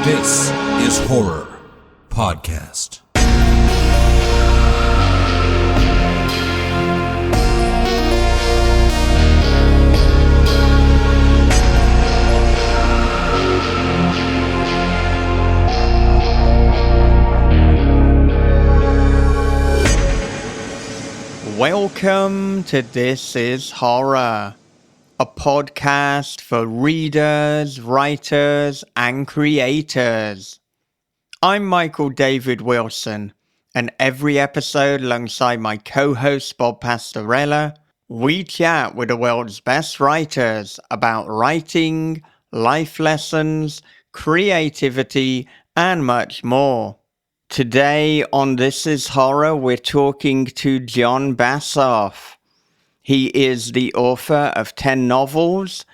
This is Horror Podcast. Welcome to This is Horror, a podcast for readers, writers, and creators. I'm Michael David Wilson, and every episode alongside my co-host Bob Pastorella, we chat with the world's best writers about writing, life lessons, creativity, and much more. Today on This is Horror, we're talking to Jon Bassoff. He is the author of 10 novels,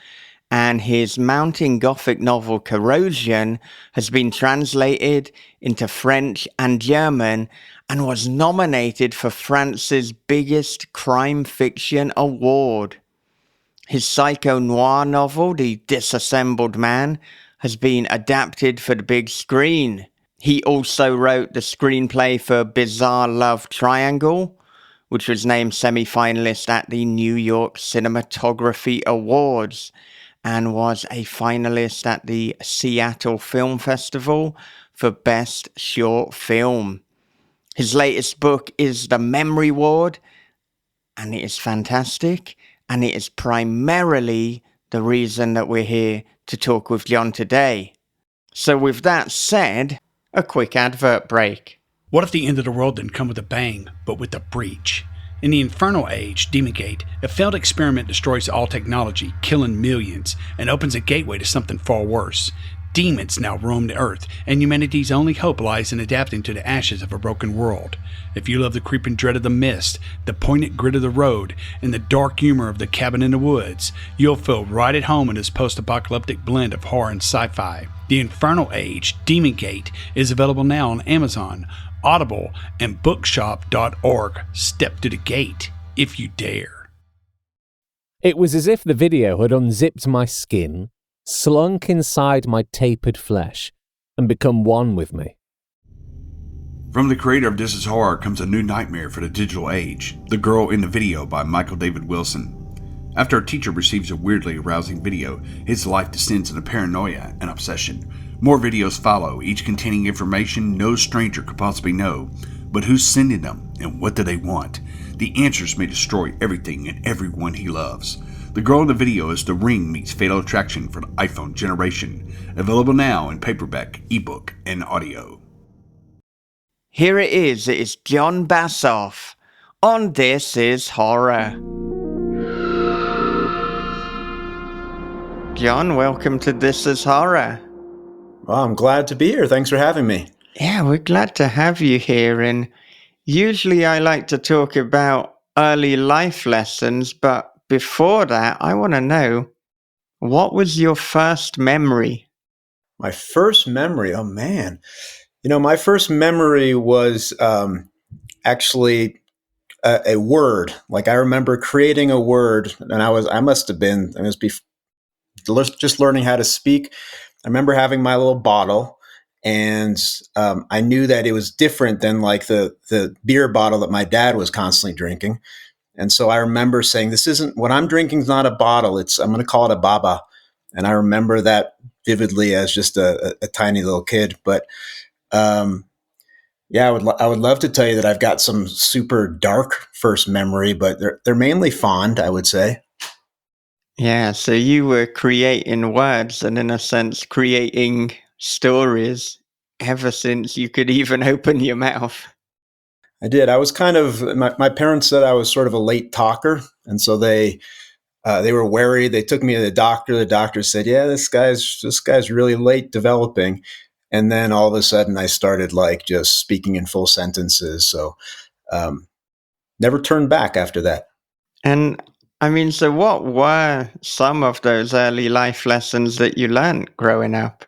and his mountain gothic novel Corrosion has been translated into French and German and was nominated for France's biggest crime fiction award. His psycho-noir novel, The Disassembled Man, has been adapted for the big screen. He also wrote the screenplay for Bizarre Love Triangle, which was named semi-finalist at the New York Cinematography Awards and was a finalist at the Seattle Film Festival for Best Short Film. His latest book is The Memory Ward, and it is fantastic, and it is primarily the reason that we're here to talk with Jon today. So with that said, a quick advert break. What if the end of the world didn't come with a bang, but with a breach? In the Infernal Age, Demon Gate, a failed experiment destroys all technology, killing millions, and opens a gateway to something far worse. Demons now roam the earth, and humanity's only hope lies in adapting to the ashes of a broken world. If you love the creeping dread of the mist, the poignant grit of the road, and the dark humor of the cabin in the woods, you'll feel right at home in this post-apocalyptic blend of horror and sci-fi. The Infernal Age, Demon Gate, is available now on Amazon, Audible, and bookshop.org. Step to the gate, if you dare. It was as if the video had unzipped my skin, slunk inside my tapered flesh, and become one with me. From the creator of This is Horror comes a new nightmare for the digital age, The Girl in the Video by Michael David Wilson. After a teacher receives a weirdly arousing video, his life descends into paranoia and obsession. More videos follow, each containing information no stranger could possibly know. But who's sending them, and what do they want? The answers may destroy everything and everyone he loves. The Girl in the Video is The Ring meets Fatal Attraction for the iPhone generation. Available now in paperback, ebook, and audio. Here it is Jon Bassoff on This is Horror. Jon, welcome to This is Horror. Well, I'm glad to be here. Thanks for having me. Yeah, we're glad to have you here. And usually I like to talk about early life lessons, but before that, I want to know, what was your first memory? My first memory? Oh, man. My first memory was actually a word. Like, I remember creating a word, and I was just learning how to speak. I remember having my little bottle, and I knew that it was different than like the beer bottle that my dad was constantly drinking. And so I remember saying, this isn't, what I'm drinking is not a bottle. I'm going to call it a baba. And I remember that vividly as just a tiny little kid. But I would love to tell you that I've got some super dark first memory, but they're mainly fond, I would say. Yeah, so you were creating words and in a sense creating stories ever since you could even open your mouth. I did. I was kind of, my parents said I was sort of a late talker. And so they were worried. They took me to the doctor. The doctor said, yeah, this guy's really late developing. And then all of a sudden I started like just speaking in full sentences. So never turned back after that. And I mean, so what were some of those early life lessons that you learned growing up?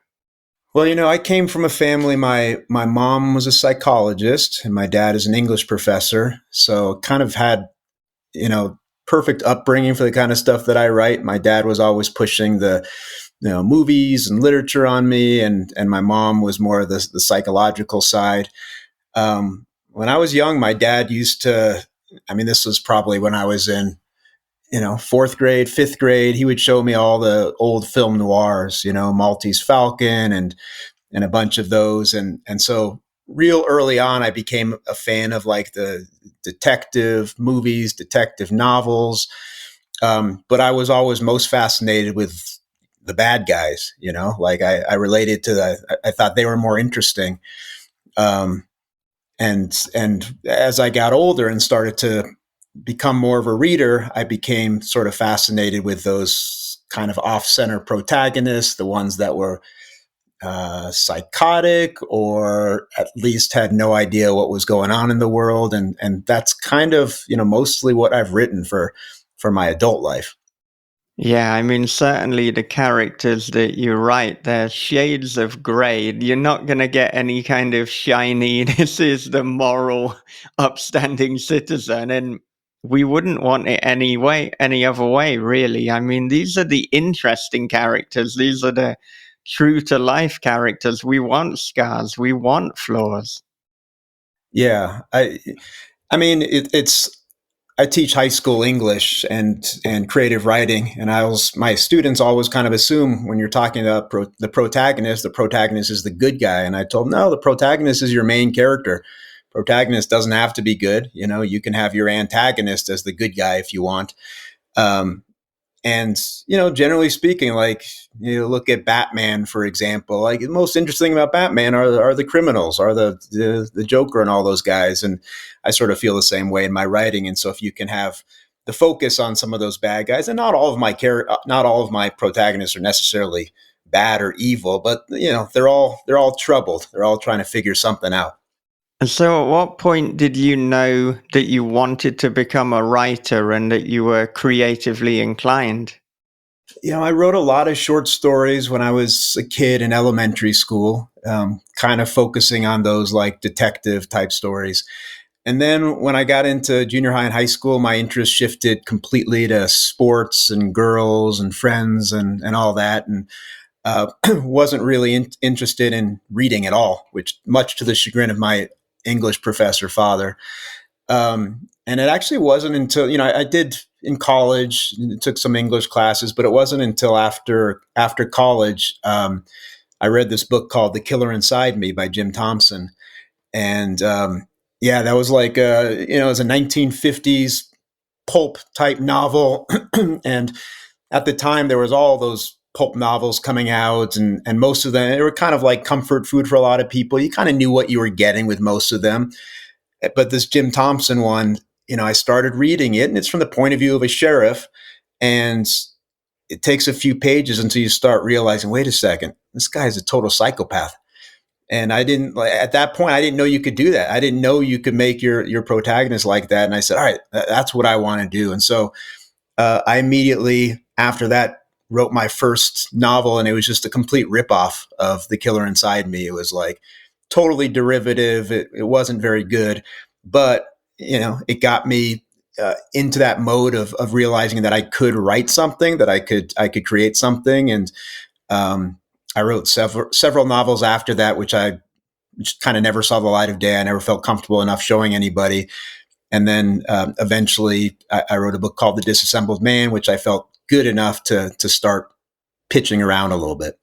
Well, I came from a family, my mom was a psychologist and my dad is an English professor. So kind of had, perfect upbringing for the kind of stuff that I write. My dad was always pushing the movies and literature on me, and my mom was more of the psychological side. When I was young, my dad used to, this was probably when I was in, fourth grade, fifth grade, he would show me all the old film noirs, Maltese Falcon and a bunch of those. And so real early on, I became a fan of like the detective movies, detective novels. But I was always most fascinated with the bad guys, like I related to I thought they were more interesting. And as I got older and started to become more of a reader, I became sort of fascinated with those kind of off-center protagonists, the ones that were psychotic or at least had no idea what was going on in the world. And that's kind of, mostly what I've written for my adult life. Yeah, certainly the characters that you write, they're shades of grey. You're not going to get any kind of shiny, this is the moral, upstanding citizen. And we wouldn't want it any other way, really. These are the interesting characters. These are the true to life characters. We want scars. We want flaws. Yeah. It's I teach high school English and creative writing, and my students always kind of assume when you're talking about the protagonist is the good guy, and I told them, no, the protagonist is your main character. Protagonist doesn't have to be good. You can have your antagonist as the good guy if you want. And, generally speaking, like, look at Batman, for example, like the most interesting about Batman are the criminals, are the Joker and all those guys. And I sort of feel the same way in my writing. And so if you can have the focus on some of those bad guys, and not all of my protagonists are necessarily bad or evil, but they're all troubled. They're all trying to figure something out. And so at what point did you know that you wanted to become a writer and that you were creatively inclined? I wrote a lot of short stories when I was a kid in elementary school, kind of focusing on those like detective type stories. And then when I got into junior high and high school, my interest shifted completely to sports and girls and friends and all that. And wasn't really interested in reading at all, which much to the chagrin of my English professor father. And it actually wasn't until, I did in college, took some English classes, but it wasn't until after college, I read this book called The Killer Inside Me by Jim Thompson. And that was like, it was a 1950s pulp type novel. And at the time there was all those pulp novels coming out, and most of them, they were kind of like comfort food for a lot of people. You kind of knew what you were getting with most of them. But this Jim Thompson one, I started reading it, and it's from the point of view of a sheriff. And it takes a few pages until you start realizing, wait a second, this guy is a total psychopath. And at that point, I didn't know you could do that. I didn't know you could make your protagonist like that. And I said, all right, that's what I want to do. And so I immediately after that wrote my first novel, and it was just a complete ripoff of The Killer Inside Me. It was like totally derivative. It wasn't very good, but it got me into that mode of realizing that I could write something, that I could create something. And I wrote several novels after that, which I just kind of never saw the light of day. I never felt comfortable enough showing anybody. And then eventually I wrote a book called The Disassembled Man, which I felt good enough to start pitching around a little bit.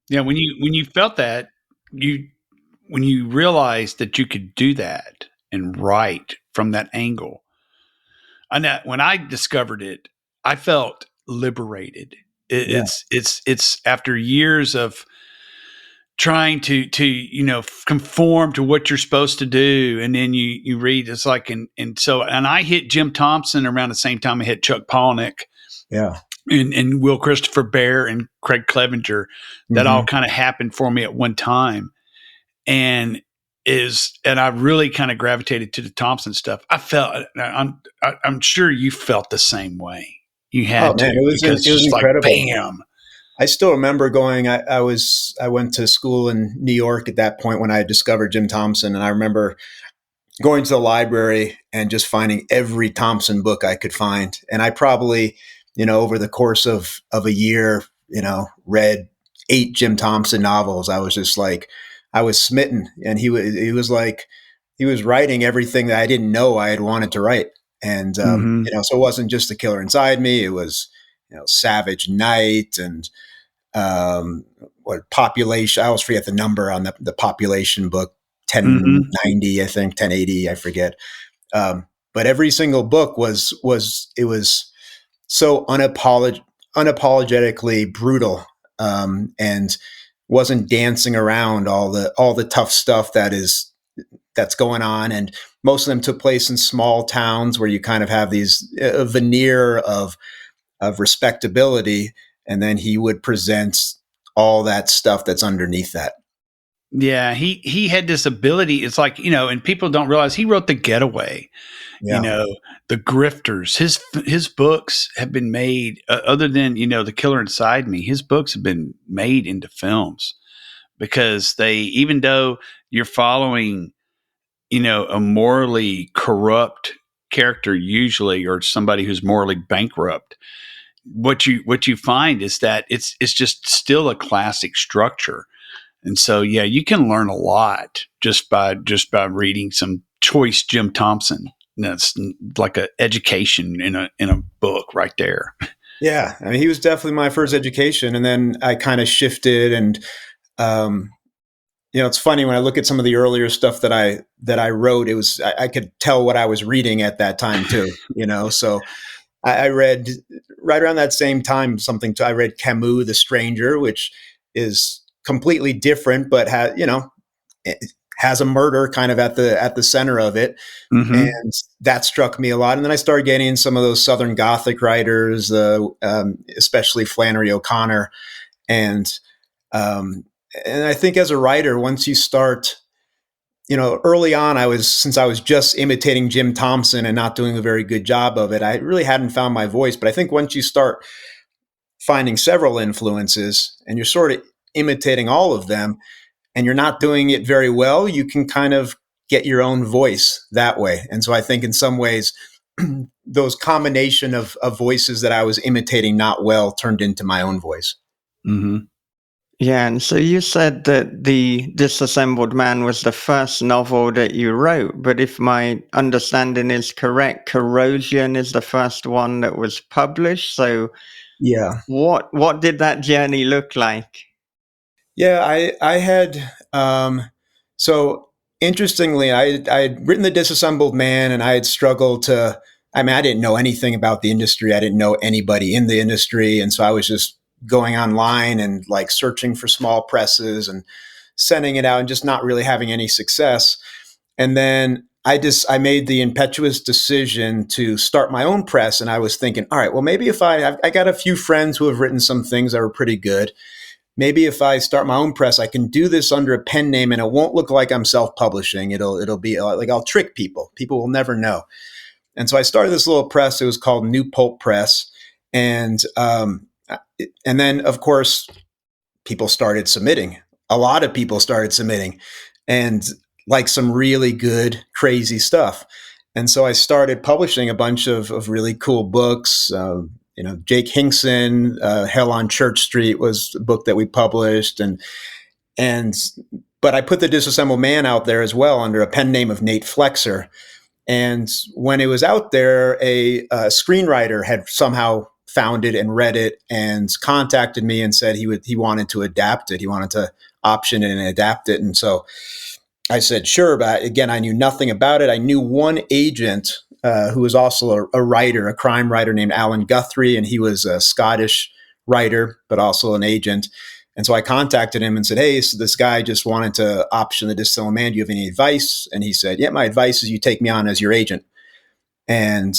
Yeah, when you felt that, when you realized that you could do that and write from that angle, when I discovered it, I felt liberated. It's after years of trying to conform to what you're supposed to do, and then you read, it's like, and I hit Jim Thompson around the same time I hit Chuck Palahniuk. Yeah. And Will Christopher Bear and Craig Clevenger, that all kind of happened for me at one time. And I really kind of gravitated to the Thompson stuff. I'm sure you felt the same way. You had to. Man, it was incredible. Like, bam. I still remember going, I went to school in New York at that point when I discovered Jim Thompson. And I remember going to the library and just finding every Thompson book I could find. And I probably, over the course of a year, read 8 Jim Thompson novels. I was just like, I was smitten. And he was like, he was writing everything that I didn't know I had wanted to write. And, so it wasn't just The Killer Inside Me. It was, Savage Night and, what population, I always forget the number on the population book, 1090, I think 1080, I forget. But every single book was so unapologetically brutal, and wasn't dancing around all the tough stuff that's going on. And most of them took place in small towns where you kind of have these a veneer of respectability, and then he would present all that stuff that's underneath that. Yeah, he had this ability. It's like, and people don't realize he wrote The Getaway, Yeah. The Grifters. His books have been made, other than, The Killer Inside Me, his books have been made into films because even though you're following, a morally corrupt character usually, or somebody who's morally bankrupt, what you find is that it's just still a classic structure. And so, yeah, you can learn a lot just by reading some choice Jim Thompson. That's like an education in a book right there. Yeah, I mean, he was definitely my first education, and then I kind of shifted. And it's funny when I look at some of the earlier stuff that I wrote. It was I could tell what I was reading at that time too. So I read right around that same time I read Camus' The Stranger, which is completely different, but it has a murder kind of at the center of it. And that struck me a lot. And then I started getting some of those Southern Gothic writers, especially Flannery O'Connor. And I think as a writer, once you start, early on, since I was just imitating Jim Thompson and not doing a very good job of it, I really hadn't found my voice. But I think once you start finding several influences and you're sort of imitating all of them and you're not doing it very well, you can kind of get your own voice that way. And so I think in some ways, those combination of voices that I was imitating not well turned into my own voice. Mm-hmm. Yeah, and so you said that the Disassembled Man was the first novel that you wrote, but if my understanding is correct, Corrosion is the first one that was published. So yeah, what did that journey look like? Yeah, I had so interestingly, I had written The Disassembled Man, and I had struggled to. I mean, I didn't know anything about the industry. I didn't know anybody in the industry, and so I was just going online and like searching for small presses and sending it out, and just not really having any success. And then I made the impetuous decision to start my own press, and I was thinking, all right, well, maybe if I got a few friends who have written some things that were pretty good. Maybe if I start my own press, I can do this under a pen name, and it won't look like I'm self-publishing. It'll be like I'll trick people. People will never know. And so I started this little press. It was called New Pulp Press, and then of course people started submitting. A lot of people started submitting, and like some really good, crazy stuff. And so I started publishing a bunch of really cool books. Jake Hinkson, Hell on Church Street was a book that we published, but I put The Disassembled Man out there as well under a pen name of Nate Flexer. And when it was out there, a screenwriter had somehow found it and read it and contacted me and said he wanted to adapt it. He wanted to option it and adapt it. And so I said, sure. But again, I knew nothing about it. I knew one agent who was also a writer, a crime writer named Alan Guthrie, and he was a Scottish writer, but also an agent. And so I contacted him and said, hey, so this guy just wanted to option The Disassembled Man. Do you have any advice? And he said, yeah, my advice is you take me on as your agent. And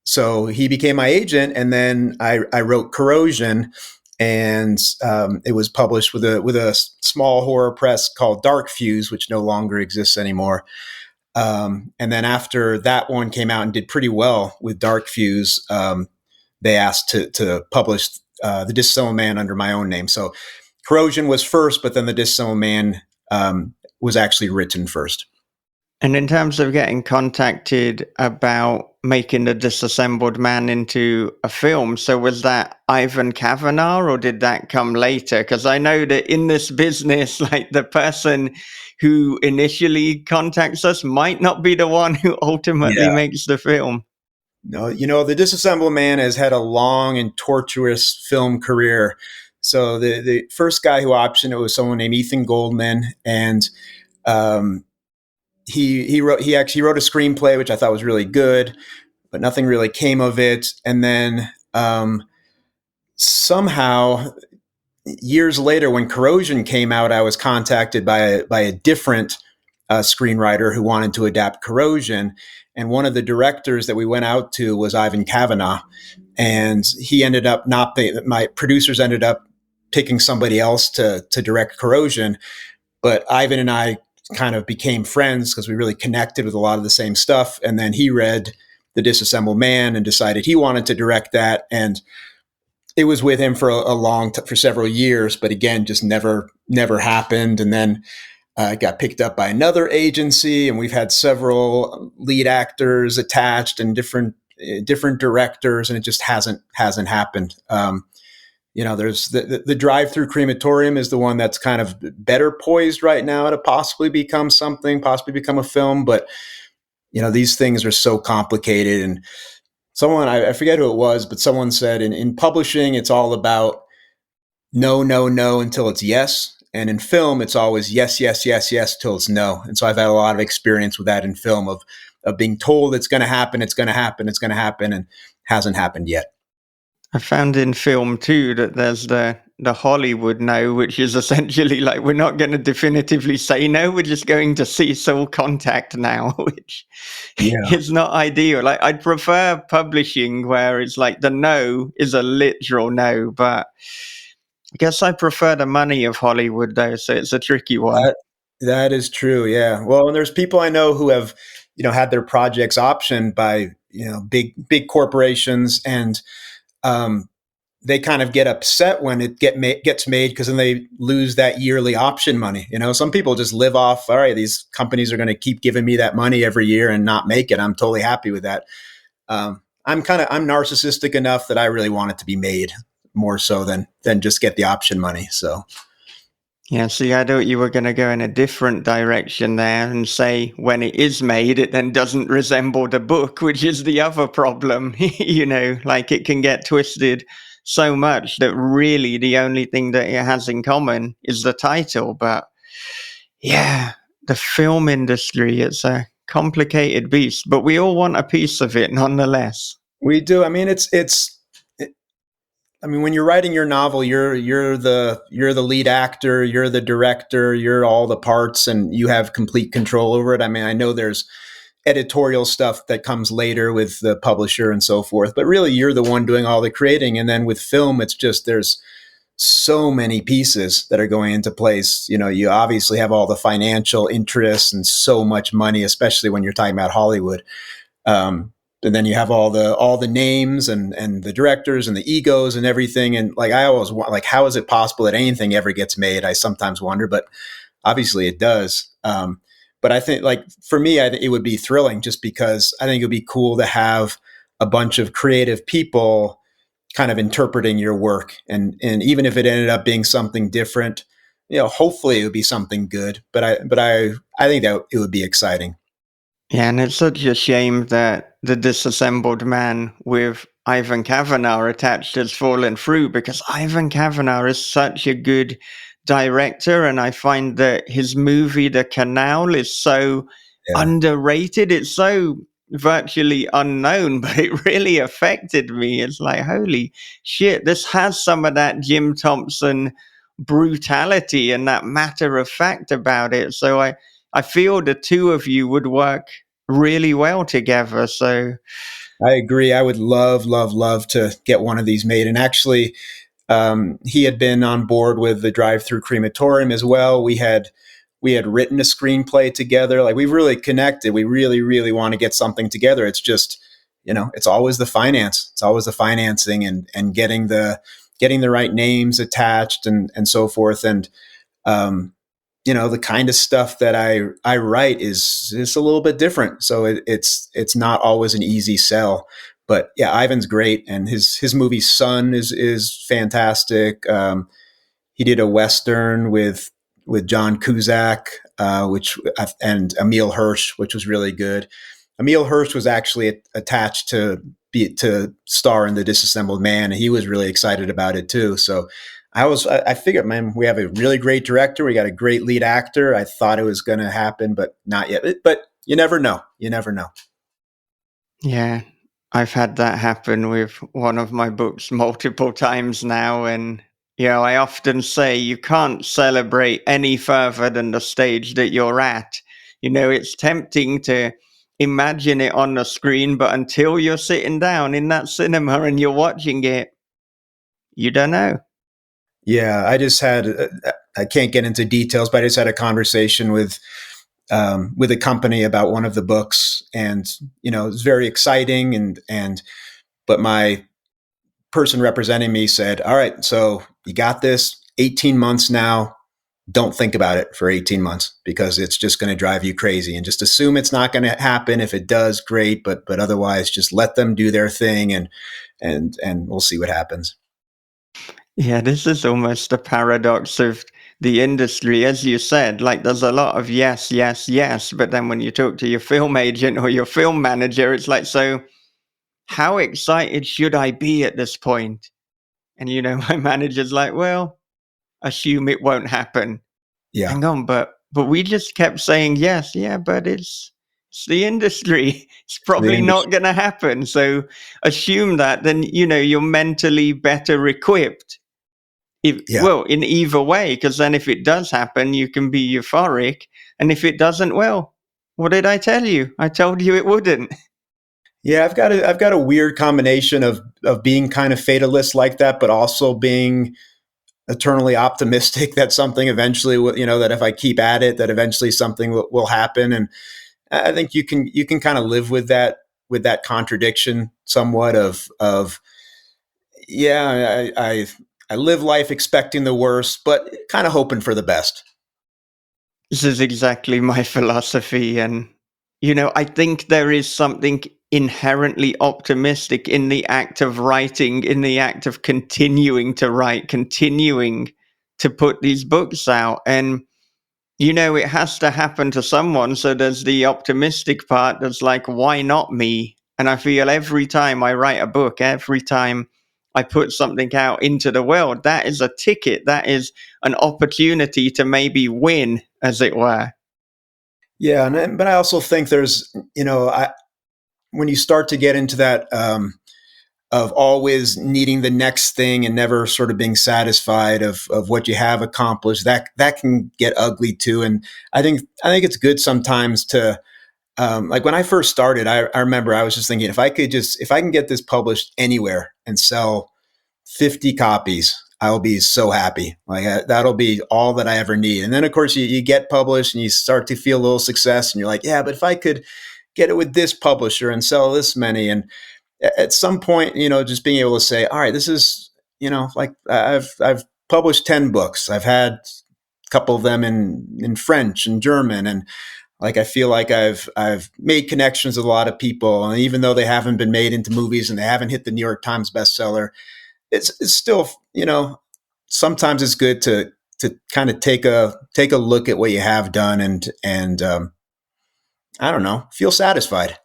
so he became my agent, and then I wrote Corrosion, and it was published with a small horror press called Dark Fuse, which no longer exists anymore. And then after that one came out and did pretty well with Dark Fuse, they asked to publish The Disassembled Man under my own name. So Corrosion was first, but then The Disassembled Man was actually written first. And in terms of getting contacted about making the Disassembled Man into a film, so was that Ivan Kavanagh or did that come later? Because I know that in this business, like the person who initially contacts us might not be the one who ultimately Yeah. makes the film. No, the Disassembled Man has had a long and tortuous film career. So the first guy who optioned it was someone named Ethan Goldman, and um, he actually wrote a screenplay which I thought was really good, but nothing really came of it. And then somehow years later, when Corrosion came out, I was contacted by a different screenwriter who wanted to adapt Corrosion, and one of the directors that we went out to was Ivan Kavanagh, and he ended up not. My producers ended up picking somebody else to direct Corrosion, but Ivan and I kind of became friends because we really connected with a lot of the same stuff. And then he read The Disassembled Man and decided he wanted to direct that, and it was with him for for several years, but again, just never happened. And then got picked up by another agency, and we've had several lead actors attached and different directors, and it just hasn't happened. There's the Drive-Thru Crematorium is the one that's kind of better poised right now to possibly become a film. But these things are so complicated, and someone, I forget who it was, but someone said in publishing, it's all about no, no, no until it's yes. And in film, it's always yes, yes, yes, yes till it's no. And so I've had a lot of experience with that in film of being told it's going to happen, and hasn't happened yet. I found in film too that there's the Hollywood no, which is essentially like we're not going to definitively say no, we're just going to cease all contact now, which is not ideal. Like I'd prefer publishing where it's like the no is a literal no, but I guess I prefer the money of Hollywood though, so it's a tricky one. That is true, yeah. Well, and there's people I know who have had their projects optioned by big corporations, and they kind of get upset when it gets made because then they lose that yearly option money. Some people just live off, all right, these companies are going to keep giving me that money every year and not make it. I'm totally happy with that. I'm narcissistic enough that I really want it to be made more so than just get the option money. So. Yeah, see, I thought you were going to go in a different direction there and say when it is made, it then doesn't resemble the book, which is the other problem. Like it can get twisted so much that really the only thing that it has in common is the title. But yeah, the film industry, it's a complicated beast, but we all want a piece of it nonetheless. We do. I mean, when you're writing your novel, you're the lead actor, you're the director, you're all the parts, and you have complete control over it. I mean, I know there's editorial stuff that comes later with the publisher and so forth, but really you're the one doing all the creating. And then with film, it's just there's so many pieces that are going into place. You obviously have all the financial interests and so much money, especially when you're talking about Hollywood. And then you have all the names and the directors and the egos and everything. And like, I always want, like, how is it possible that anything ever gets made? I sometimes wonder, but obviously it does. But I think, like, for me, I think it would be thrilling just because I think it would be cool to have a bunch of creative people kind of interpreting your work. And even if it ended up being something different, hopefully it would be something good. But I think that it would be exciting. Yeah, and it's such a shame that the Disassembled Man with Ivan Kavanagh attached has fallen through, because Ivan Kavanagh is such a good director, and I find that his movie The Canal is so underrated. It's so virtually unknown, but it really affected me. It's like, holy shit, this has some of that Jim Thompson brutality and that matter of fact about it. So I feel the two of you would work really well together. So I agree. I would love to get one of these made. And actually, he had been on board with the Drive-Thru Crematorium as well. We had written a screenplay together. Like, we've really connected. We really, really want to get something together. It's just, it's always the finance. It's always the financing and getting the right names attached and so forth. And the kind of stuff that I write is a little bit different. So it's not always an easy sell. But yeah, Ivan's great, and his movie Son is fantastic. He did a Western with John Cusack, and Emile Hirsch, which was really good. Emile Hirsch was actually attached to star in the Disassembled Man, and he was really excited about it too. So I figured, man, we have a really great director. We got a great lead actor. I thought it was going to happen, but not yet. But you never know. You never know. Yeah, I've had that happen with one of my books multiple times now. And, I often say you can't celebrate any further than the stage that you're at. It's tempting to imagine it on the screen, but until you're sitting down in that cinema and you're watching it, you don't know. Yeah, I can't get into details, but I just had a conversation with a company about one of the books, and it was very exciting, but my person representing me said, "All right, so you got this 18 months now. Don't think about it for 18 months because it's just going to drive you crazy, and just assume it's not going to happen. If it does, great, but otherwise just let them do their thing, and we'll see what happens." Yeah, this is almost the paradox of the industry. As you said, like there's a lot of yes, yes, yes. But then when you talk to your film agent or your film manager, it's like, so how excited should I be at this point? And, my manager's like, well, assume it won't happen. Yeah. Hang on, but we just kept saying yes. Yeah, but it's the industry. It's probably not going to happen. So assume that, then, you're mentally better equipped. Well, in either way, because then if it does happen, you can be euphoric. And if it doesn't, well, what did I tell you? I told you it wouldn't. Yeah, I've got a weird combination of being kind of fatalist like that, but also being eternally optimistic that something eventually will, that if I keep at it, that eventually something will happen. And I think you can kind of live with that contradiction somewhat of yeah, I live life expecting the worst, but kind of hoping for the best. This is exactly my philosophy. And, I think there is something inherently optimistic in the act of writing, in the act of continuing to write, continuing to put these books out. And, it has to happen to someone. So there's the optimistic part that's like, why not me? And I feel every time I write a book, every time I put something out into the world, that is a ticket. That is an opportunity to maybe win, as it were. Yeah, but I also think there's, when you start to get into that of always needing the next thing and never sort of being satisfied of what you have accomplished, that can get ugly too. And I think it's good sometimes to like when I first started, I remember I was just thinking, if I can get this published anywhere and sell 50 copies, I will be so happy. Like that'll be all that I ever need. And then of course you get published and you start to feel a little success and you're like, yeah, but if I could get it with this publisher and sell this many. And at some point, just being able to say, all right, this is, like I've published 10 books. I've had a couple of them in French and German. And like, I feel like I've made connections with a lot of people. And even though they haven't been made into movies and they haven't hit the New York Times bestseller, it's still, sometimes it's good to kind of take a look at what you have done and I don't know, feel satisfied.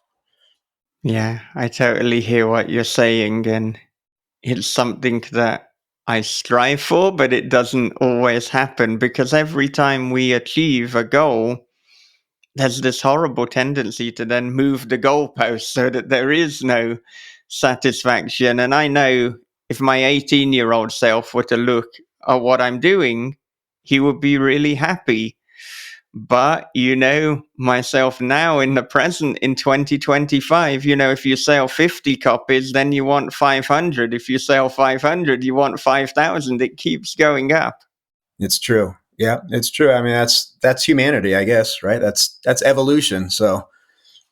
Yeah, I totally hear what you're saying. And it's something that I strive for, but it doesn't always happen because every time we achieve a goal, there's this horrible tendency to then move the goalpost so that there is no satisfaction. And I know if my 18-year-old self were to look at what I'm doing, he would be really happy. But, myself now in the present in 2025, if you sell 50 copies, then you want 500. If you sell 500, you want 5,000. It keeps going up. It's true. Yeah, it's true. I mean, that's humanity, I guess, right? That's evolution. So,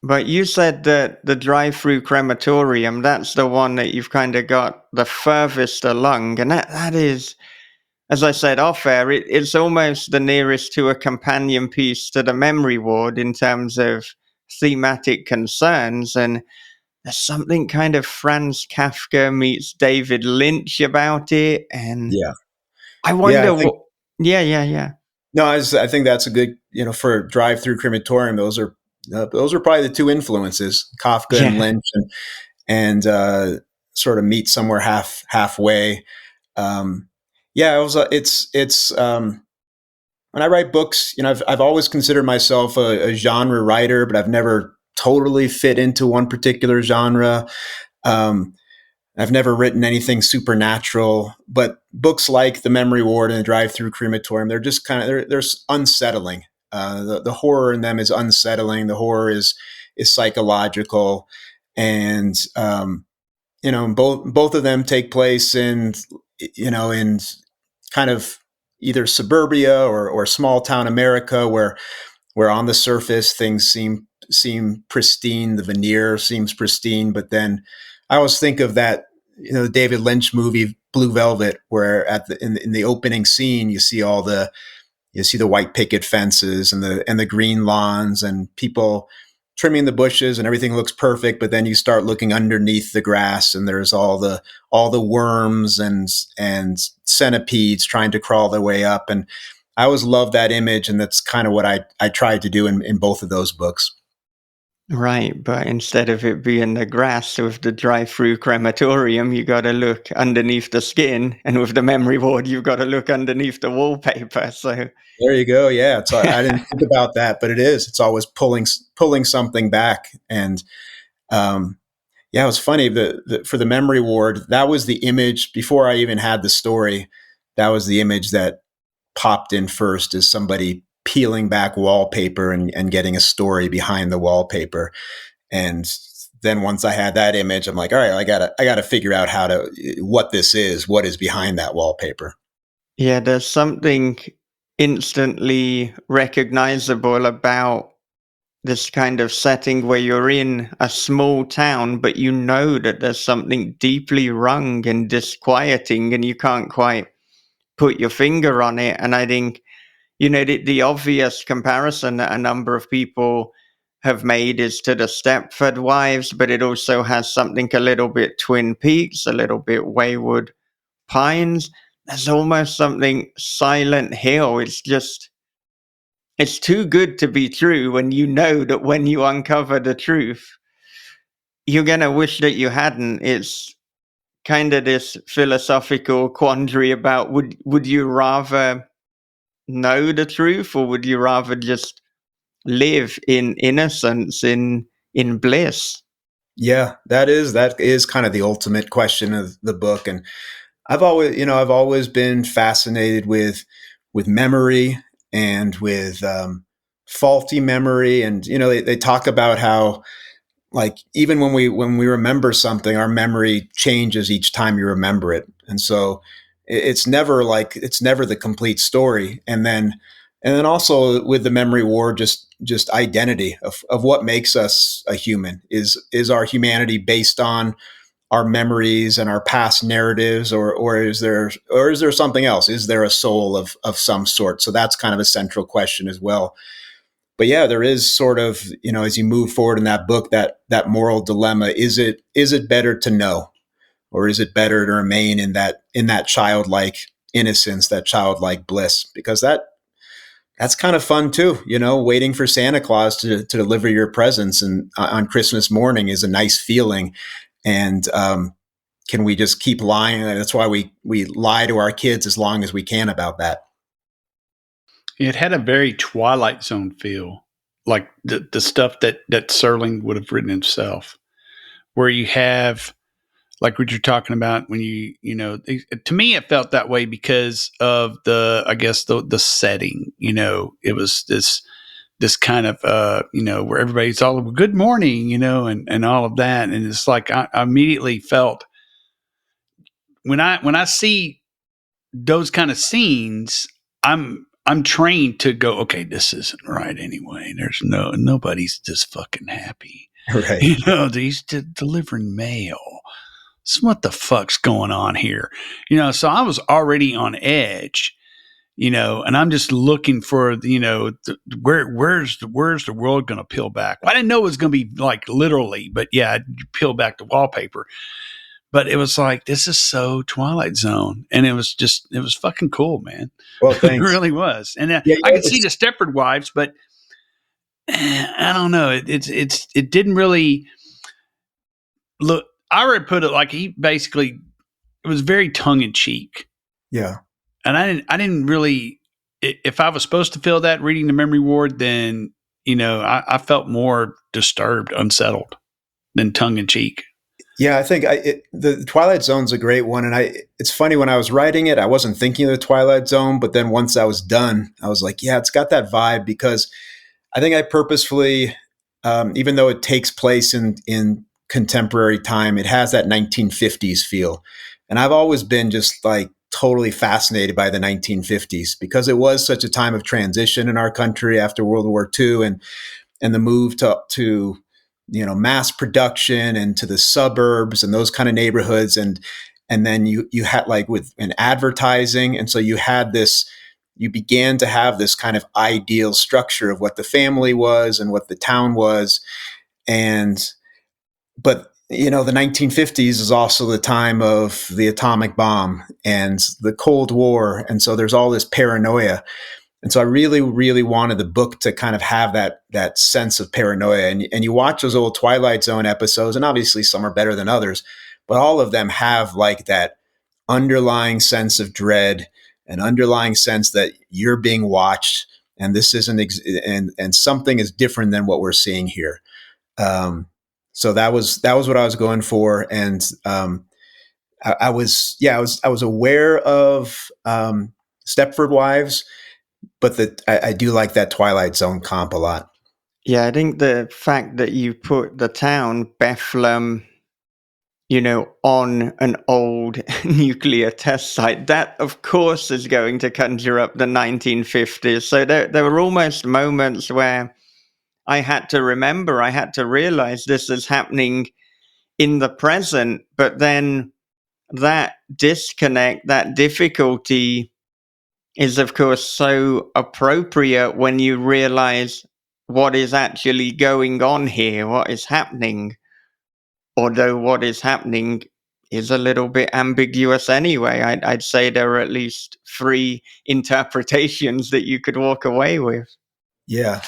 but you said that the Drive-Thru Crematorium, that's the one that you've kind of got the furthest along, and that is as I said off air, it's almost the nearest to a companion piece to the Memory Ward in terms of thematic concerns. And there's something kind of Franz Kafka meets David Lynch about it. And Yeah. I Yeah, I wonder think what. Yeah, yeah, yeah. no, I think that's a good, for Drive-Thru Crematorium. Those are probably the two influences, Kafka and Yeah. Lynch, and sort of meet somewhere halfway. Yeah, it was. It's when I write books, I've always considered myself a genre writer, but I've never totally fit into one particular genre. Um, I've never written anything supernatural, but books like The Memory Ward and The Drive-Thru Crematorium, they're just kind of they're unsettling. The horror in them is unsettling. The horror is psychological, and both of them take place in kind of either suburbia or small town America, where on the surface things seem pristine, the veneer seems pristine, but then I always think of that David Lynch movie Blue Velvet, where in the opening scene you see the white picket fences and the green lawns and people trimming the bushes and everything looks perfect, but then you start looking underneath the grass and there's all the worms and centipedes trying to crawl their way up. And I always love that image, and that's kind of what I tried to do in both of those books. Right, but instead of it being the grass with the Drive-Thru Crematorium, you got to look underneath the skin, and with the Memory Ward, you've got to look underneath the wallpaper. So There you go. Yeah, I didn't think about that, but it's always pulling something back. And yeah, it was funny. For the Memory Ward, that was the image before I even had the story. That was the image that popped in first, is somebody peeling back wallpaper and getting a story behind the wallpaper. And then once I had that image, I'm like, all right, I gotta figure out what this is, what is behind that wallpaper. yeah, there's something instantly recognizable about this kind of setting where you're in a small town, but you know that there's something deeply wrong and disquieting, and you can't quite put your finger on it. And I think, the obvious comparison that a number of people have made is to the Stepford Wives, but it also has something a little bit Twin Peaks, a little bit Wayward Pines. There's almost something Silent Hill. It's too good to be true when you know that when you uncover the truth, you're going to wish that you hadn't. It's kind of this philosophical quandary about would you rather know the truth, or would you rather just live in innocence, in bliss? Yeah, that is kind of the ultimate question of the book. And I've always been fascinated with memory and with faulty memory. And they talk about how, like, even when we remember something, our memory changes each time you remember it. And so it's never the complete story. And then also with the Memory War, just identity of what makes us a human. Is our humanity based on our memories and our past narratives, or is there something else? Is there a soul of some sort? So that's kind of a central question as well. But yeah, there is sort of, as you move forward in that book, that moral dilemma. Is it better to know, or is it better to remain in that childlike innocence, that childlike bliss? Because that's kind of fun too, waiting for Santa Claus to deliver your presents and on Christmas morning is a nice feeling. And can we just keep lying? That's why we lie to our kids as long as we can about that. It had a very Twilight Zone feel, like the stuff that Serling would have written himself, where you have, like what you're talking about, when to me it felt that way because of the setting. It was this kind of where everybody's all good morning, and all of that, and it's like I immediately felt when I see those kind of scenes, I'm trained to go, okay, this isn't right anyway. There's nobody's just fucking happy. Right. He's delivering mail. what the fuck's going on here? So I was already on edge, and I'm just looking for, where's the world going to peel back? Well, I didn't know it was going to be like literally, but yeah, I'd peel back the wallpaper. But it was like, this is so Twilight Zone. And it was fucking cool, man. Well, It thanks. really was. And Yeah, I could see the Stepford Wives, but I don't know. It didn't really look. I would put it like it was very tongue in cheek. Yeah. And I didn't really, if I was supposed to feel that reading the Memory Ward, then, I felt more disturbed, unsettled than tongue in cheek. Yeah, I think the Twilight Zone's a great one. And it's funny, when I was writing it, I wasn't thinking of the Twilight Zone, but then once I was done, I was like, yeah, it's got that vibe, because I think I purposefully, even though it takes place in contemporary time, it has that 1950s feel. And I've always been just like totally fascinated by the 1950s, because it was such a time of transition in our country after World War II, and the move to mass production and to the suburbs and those kind of neighborhoods. And then you had, like, with an advertising. And so you began to have this kind of ideal structure of what the family was and what the town was. But the 1950s is also the time of the atomic bomb and the Cold War. And so there's all this paranoia. And so I really, really wanted the book to kind of have that sense of paranoia. And you watch those old Twilight Zone episodes, and obviously some are better than others, but all of them have like that underlying sense of dread, an underlying sense that you're being watched, and this isn't, and something is different than what we're seeing here. So that was what I was going for. And I was aware of Stepford Wives, but I do like that Twilight Zone comp a lot. Yeah, I think the fact that you put the town Bethlehem, on an old nuclear test site, that of course is going to conjure up the 1950s. So there were almost moments where I had to realize this is happening in the present, but then that disconnect, that difficulty is of course so appropriate when you realize what is actually going on here, what is happening. Although what is happening is a little bit ambiguous anyway. I'd say there are at least 3 interpretations that you could walk away with. Yeah.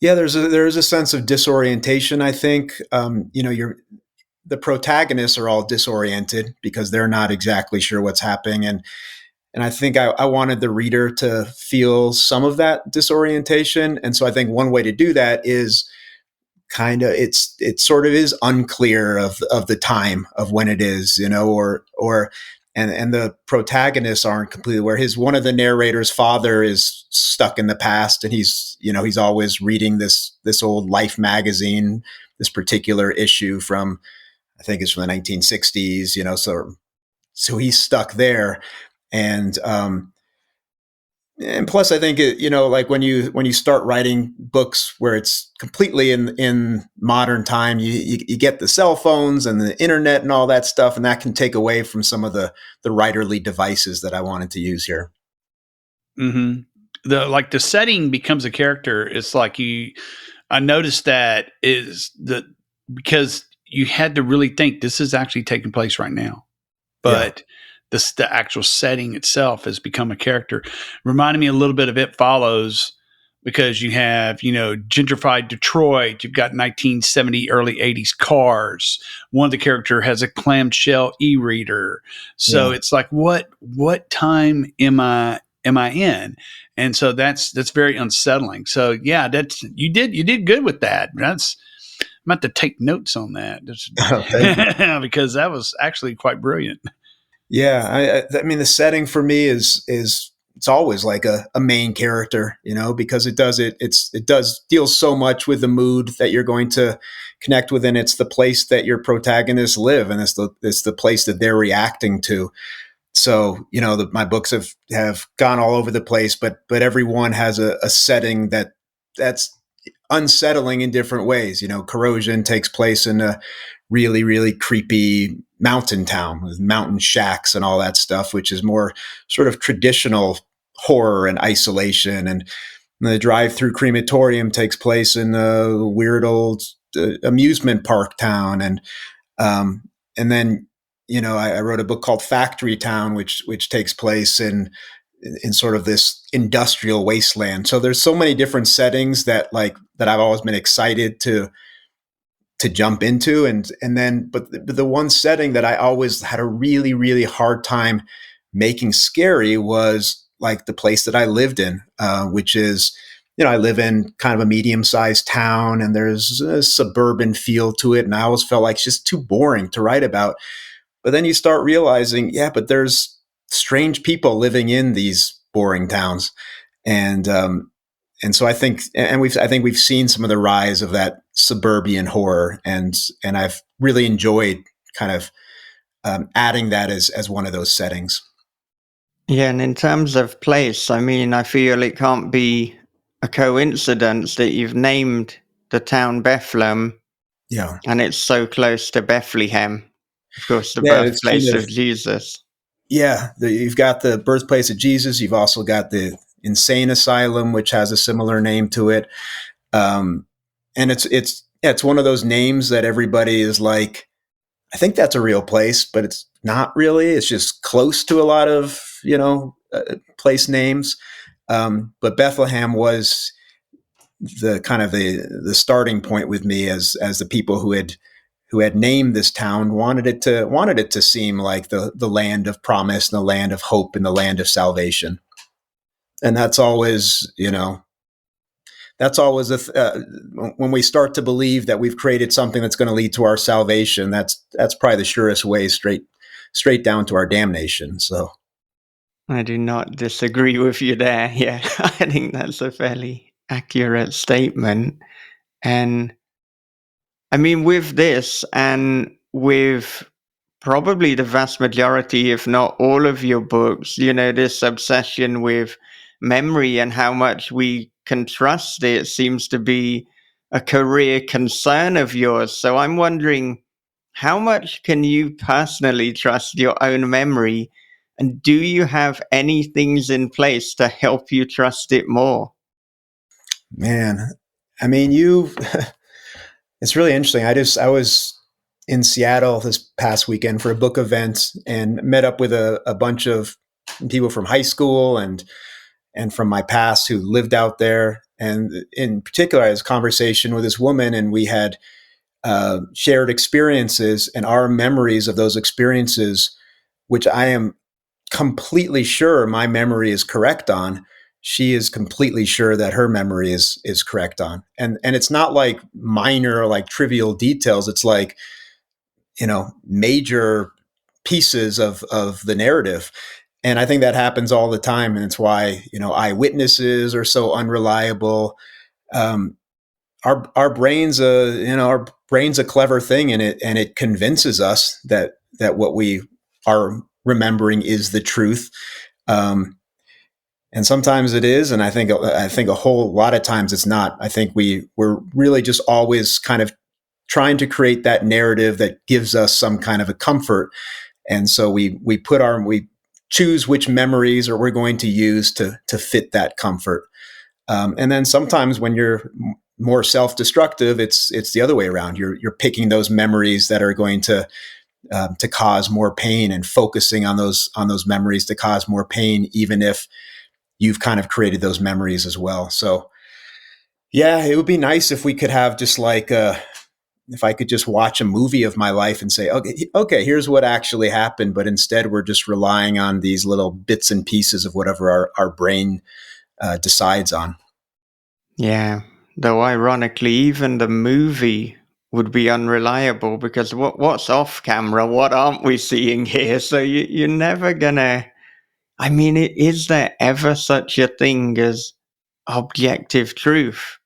Yeah, there is a sense of disorientation, I think. The protagonists are all disoriented because they're not exactly sure what's happening. And I think I wanted the reader to feel some of that disorientation. And so I think one way to do that is kind of, it sort of is unclear of the time of when it is, and the protagonists aren't completely aware. One of the narrator's father is stuck in the past, and he's always reading this old Life magazine, this particular issue from, I think it's from the 1960s, so he's stuck there. And plus, I think like when you start writing books where it's completely in modern time, you get the cell phones and the internet and all that stuff, and that can take away from some of the writerly devices that I wanted to use here. Mm-hmm. The setting becomes a character. It's like I noticed that because you had to really think this is actually taking place right now, but. Yeah. The actual setting itself has become a character. Reminded me a little bit of It Follows, because you have, gentrified Detroit. You've got 1970, early 80s cars. One of the character has a clamshell e-reader. So It's like, what time am I in? And so that's very unsettling. So yeah, you did good with that. I'm about to take notes on that. Because that was actually quite brilliant. Yeah, I mean, the setting for me is it's always like a main character, because it does deal so much with the mood that you're going to connect with, and it's the place that your protagonists live, and it's the place that they're reacting to. So my books have gone all over the place, but everyone has a setting that's unsettling in different ways. Corrosion takes place in a really, really creepy mountain town with mountain shacks and all that stuff, which is more sort of traditional horror and isolation. And the Drive-Thru Crematorium takes place in a weird old amusement park town. And then, I wrote a book called Factory Town, which takes place in sort of this industrial wasteland. So there's so many different settings that I've always been excited to jump into. But the one setting that I always had a really, really hard time making scary was like the place that I lived in, which is, I live in kind of a medium-sized town, and there's a suburban feel to it. And I always felt like it's just too boring to write about. But then you start realizing, but there's strange people living in these boring towns. And so I think we've seen some of the rise of that suburban horror, and I've really enjoyed kind of adding that as one of those settings. Yeah, and in terms of place, I mean, I feel it can't be a coincidence that you've named the town Bethlehem. Yeah. And it's so close to Bethlehem, of course, the Yeah, it's birthplace kind of of- Jesus. Yeah, you've got the birthplace of Jesus. You've also got the insane asylum, which has a similar name to it. And it's one of those names that everybody is like, I think that's a real place, but it's not really. It's just close to a lot of, place names. But Bethlehem was the kind of the starting point with me as the people who had named this town wanted it to seem like the land of promise and the land of hope and the land of salvation. And that's always, when we start to believe that we've created something that's going to lead to our salvation, that's probably the surest way straight down to our damnation. So I do not disagree with you there. Yeah, I think that's a fairly accurate statement. And I mean, with this and with probably the vast majority, if not all of your books, this obsession with memory and how much we can trust it seems to be a career concern of yours. So I'm wondering, how much can you personally trust your own memory? And do you have any things in place to help you trust it more? man, I mean, it's really interesting. I was in Seattle this past weekend for a book event and met up with a bunch of people from high school and from my past who lived out there. And in particular, I had a conversation with this woman, and we had shared experiences and our memories of those experiences, which I am completely sure my memory is correct on. She is completely sure that her memory is correct on. And it's not like minor or like trivial details. It's like, major pieces of the narrative. And I think that happens all the time. And it's why, eyewitnesses are so unreliable. Our brain's a clever thing, and it convinces us that what we are remembering is the truth. And sometimes it is, and I think a whole lot of times it's not. I think we're really just always kind of trying to create that narrative that gives us some kind of a comfort, and so we choose which memories we're going to use to fit that comfort. And then sometimes when you're more self-destructive, it's the other way around. You're picking those memories that are going to cause more pain and focusing on those memories to cause more pain, even if you've kind of created those memories as well. So yeah, it would be nice if we could have just like if I could just watch a movie of my life and say, okay, here's what actually happened. But instead, we're just relying on these little bits and pieces of whatever our brain decides on. Yeah, though ironically, even the movie would be unreliable because what's off camera? What aren't we seeing here? So you're never gonna. I mean, is there ever such a thing as objective truth?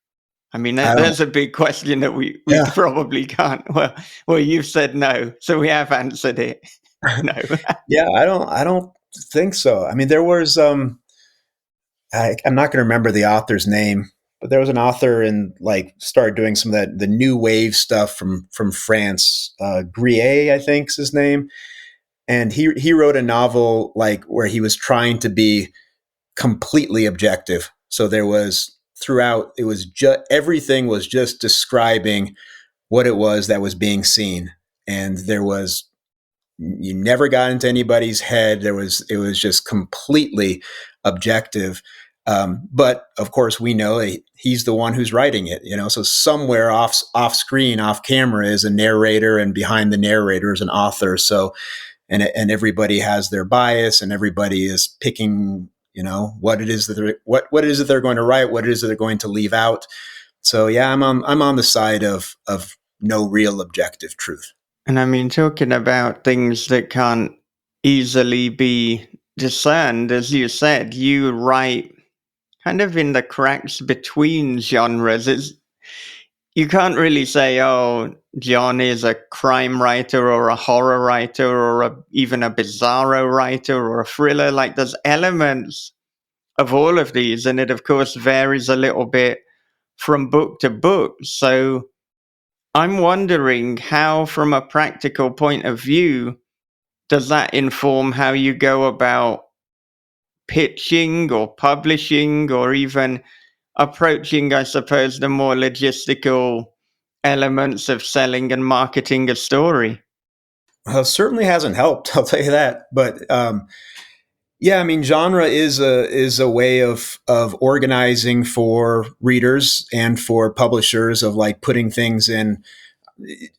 I mean, there's a big question that we Yeah. probably can't. Well, you've said no, so we have answered it. No. Yeah, I don't think so. I mean, there was I'm not going to remember the author's name, But there was an author and like started doing some of that the new wave stuff from France. Grier, I think, is his name, and he wrote a novel like where he was trying to be completely objective. So there was throughout it was just everything was just describing what it was that was being seen, and there was you never got into anybody's head. It was just completely objective. But of course, we know he's the one who's writing it. So somewhere off screen, off camera, is a narrator, and behind the narrator is an author. So and everybody has their bias, and everybody is picking what it is that what it is that they're going to write, what it is that they're going to leave out. So yeah, I'm on the side of no real objective truth. And I mean, talking about things that can't easily be discerned, as you said, you write kind of in the cracks between genres. You can't really say, oh, Jon is a crime writer or a horror writer or even a bizarro writer or a thriller. Like, there's elements of all of these, and it, of course, varies a little bit from book to book. So I'm wondering how, from a practical point of view, does that inform how you go about pitching or publishing or even approaching, I suppose, the more logistical elements of selling and marketing a story? Well, it certainly hasn't helped, I'll tell you that. But yeah, I mean, genre is a way of organizing for readers and for publishers, of like putting things in,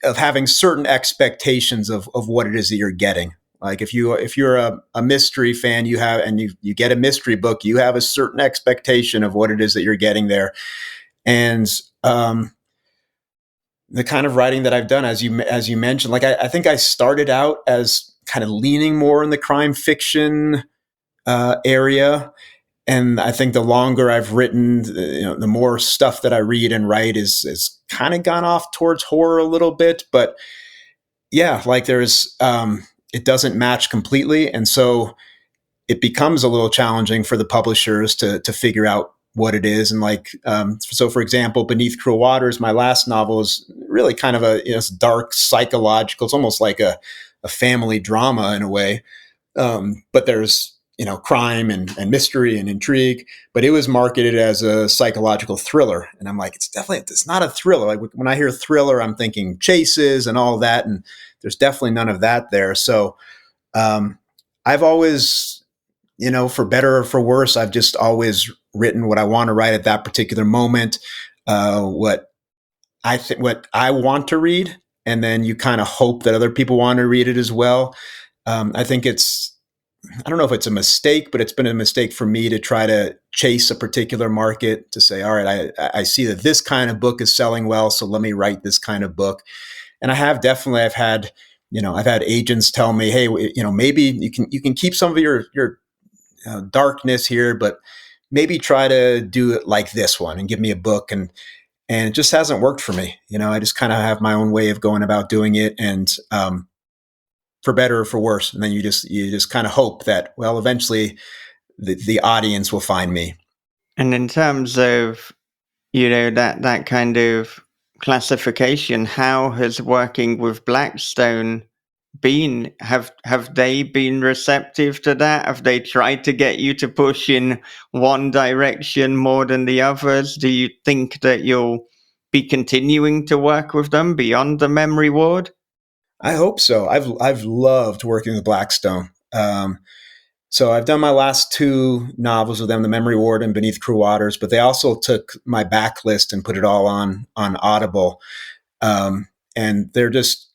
of having certain expectations of what it is that you're getting. Like if you're a mystery fan, you get a mystery book, you have a certain expectation of what it is that you're getting there. And the kind of writing that I've done, as you mentioned, like I think I started out as kind of leaning more in the crime fiction area. And I think the longer I've written, the more stuff that I read and write is kind of gone off towards horror a little bit. But yeah, like it doesn't match completely. And so it becomes a little challenging for the publishers to figure out what it is. And like, so for example, Beneath Cruel Waters, my last novel, is really kind of it's dark psychological. It's almost like a family drama in a way. But there's, crime and mystery and intrigue, but it was marketed as a psychological thriller. And I'm like, it's not a thriller. Like when I hear thriller, I'm thinking chases and all that. And there's definitely none of that there. So, I've always, for better or for worse, I've just always written what I want to write at that particular moment, what I want to read. And then you kind of hope that other people want to read it as well. I think I don't know if it's a mistake, but it's been a mistake for me to try to chase a particular market, to say, all right, I see that this kind of book is selling well, so let me write this kind of book. And I've had agents tell me, hey, maybe you can keep some of your darkness here, but maybe try to do it like this one and give me a book. And it just hasn't worked for me. I just kind of have my own way of going about doing it. And, for better or for worse. And then you just kind of hope that, well, eventually the audience will find me. And in terms of, that kind of classification, how has working with Blackstone been? Have they been receptive to that? Have they tried to get you to push in one direction more than the others? Do you think that you'll be continuing to work with them beyond the memory ward? I hope so. I've loved working with Blackstone. So I've done my last two novels with them, The Memory Ward and Beneath Cruel Waters, but they also took my backlist and put it all on Audible. And they're just,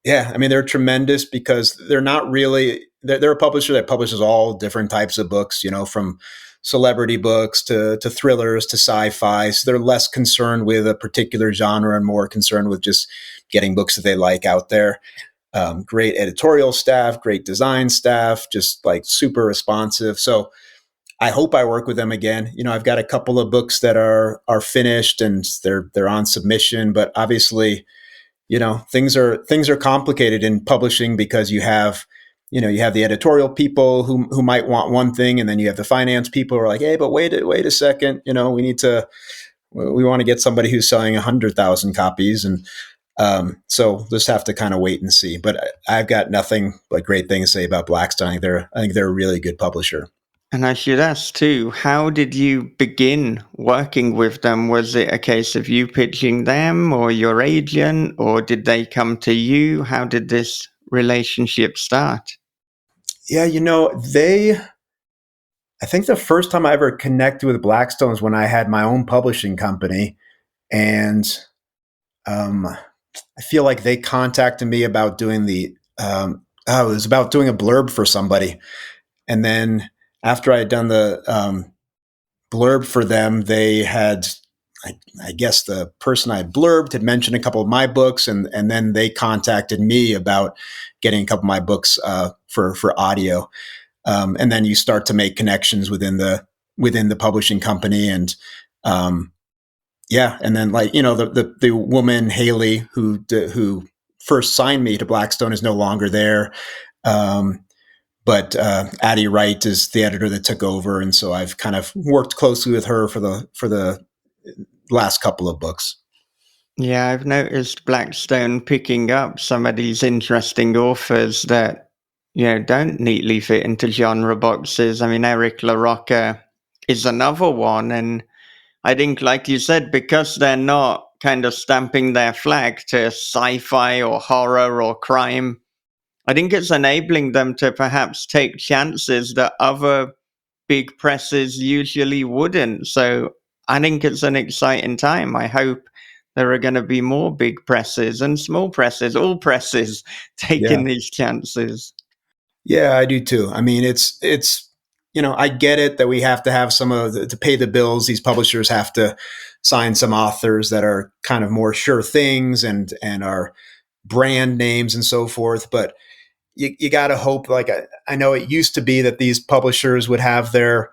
they're tremendous, because they're not really, they're a publisher that publishes all different types of books, from celebrity books to thrillers to sci-fi. So they're less concerned with a particular genre and more concerned with just getting books that they like out there. Great editorial staff, great design staff, just like super responsive. So I hope I work with them again. I've got a couple of books that are finished and they're on submission, but obviously, things are complicated in publishing, because you have the editorial people who might want one thing, and then you have the finance people who are like, hey, but wait a second, we need to We want to get somebody who's selling 100,000 copies. And so just have to kind of wait and see. But I've got nothing but great things to say about Blackstone. I think they're a really good publisher. And I should ask too, how did you begin working with them? Was it a case of you pitching them or your agent, or did they come to you? How did this relationship start? Yeah, I think the first time I ever connected with Blackstone was when I had my own publishing company. And I feel like they contacted me about doing it was about doing a blurb for somebody. And then after I had done the blurb for them, they had, I guess the person I had blurbed had mentioned a couple of my books, and then they contacted me about getting a couple of my books for audio. And then you start to make connections within the publishing company, and yeah, and then the woman Haley who first signed me to Blackstone is no longer there. But Addie Wright is the editor that took over, and so I've kind of worked closely with her for the last couple of books. Yeah, I've noticed Blackstone picking up some of these interesting authors that, don't neatly fit into genre boxes. I mean, Eric LaRocca is another one. And I think, like you said, because they're not kind of stamping their flag to sci-fi or horror or crime, I think it's enabling them to perhaps take chances that other big presses usually wouldn't. So I think it's an exciting time. I hope there are going to be more big presses and small presses, all presses taking these chances. Yeah, I do too. I mean, it's I get it that we have to have to pay the bills. These publishers have to sign some authors that are kind of more sure things and are brand names and so forth. But you got to hope. Like I know it used to be that these publishers would have their,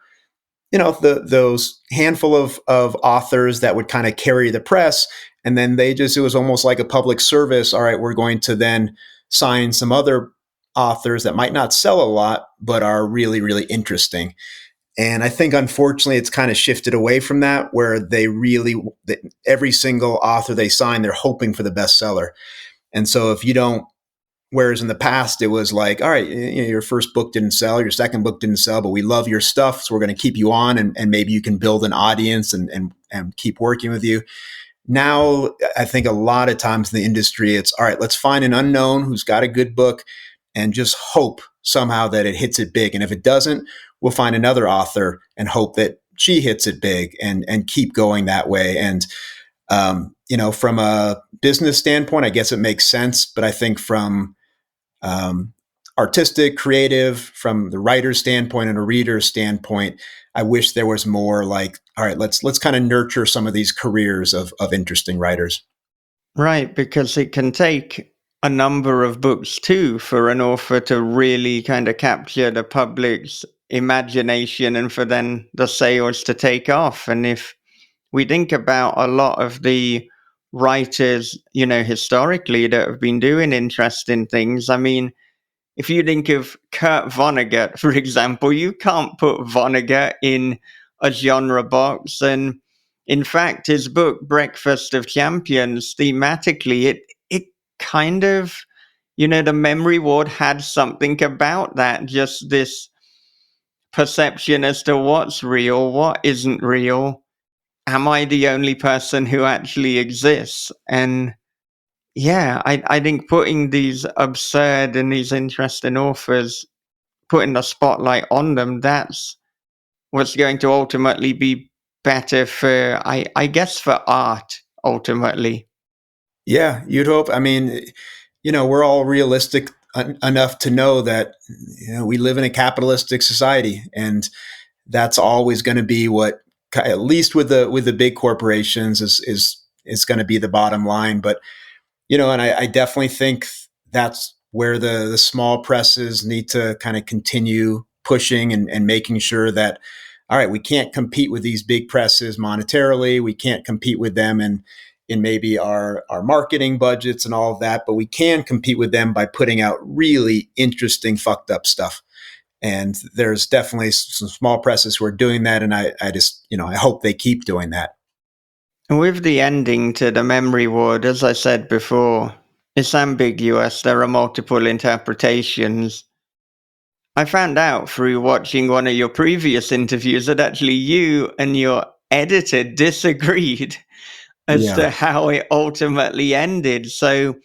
those handful of authors that would kind of carry the press, and then it was almost like a public service. All right, we're going to then sign some other authors that might not sell a lot, but are really, really interesting. And I think, unfortunately, it's kind of shifted away from that, where every single author they sign, they're hoping for the bestseller. And so if you don't, whereas in the past, it was like, all right, your first book didn't sell, your second book didn't sell, but we love your stuff, so we're going to keep you on, and maybe you can build an audience and keep working with you. Now, I think a lot of times in the industry, it's all right, let's find an unknown who's got a good book and just hope somehow that it hits it big. And if it doesn't, we'll find another author and hope that she hits it big, and keep going that way. And, from a business standpoint, I guess it makes sense. But I think from artistic, creative, from the writer's standpoint and a reader's standpoint, I wish there was more like, all right, let's kind of nurture some of these careers of interesting writers. Right, because it can take a number of books too for an author to really kind of capture the public's imagination and for then the sales to take off. And if we think about a lot of the writers, historically that have been doing interesting things, I mean, if you think of Kurt Vonnegut, for example, you can't put Vonnegut in a genre box. And in fact, his book, Breakfast of Champions, thematically, it kind of, the memory ward had something about that, just this perception as to what's real, what isn't real. Am I the only person who actually exists? And yeah, I think putting these absurd and these interesting authors, putting the spotlight on them, that's what's going to ultimately be better for, I guess, for art, ultimately. Yeah, you'd hope. I mean, we're all realistic enough to know that we live in a capitalistic society, and that's always going to be what, at least with the big corporations, is going to be the bottom line. But and I definitely think that's where the small presses need to kind of continue pushing and making sure that, all right, we can't compete with these big presses monetarily. We can't compete with them in maybe our marketing budgets and all of that, but we can compete with them by putting out really interesting, fucked up stuff. And there's definitely some small presses who are doing that. And I just, I hope they keep doing that. With the ending to the memory ward, as I said before, it's ambiguous. There are multiple interpretations. I found out through watching one of your previous interviews that actually you and your editor disagreed as Yeah. to how it ultimately ended. So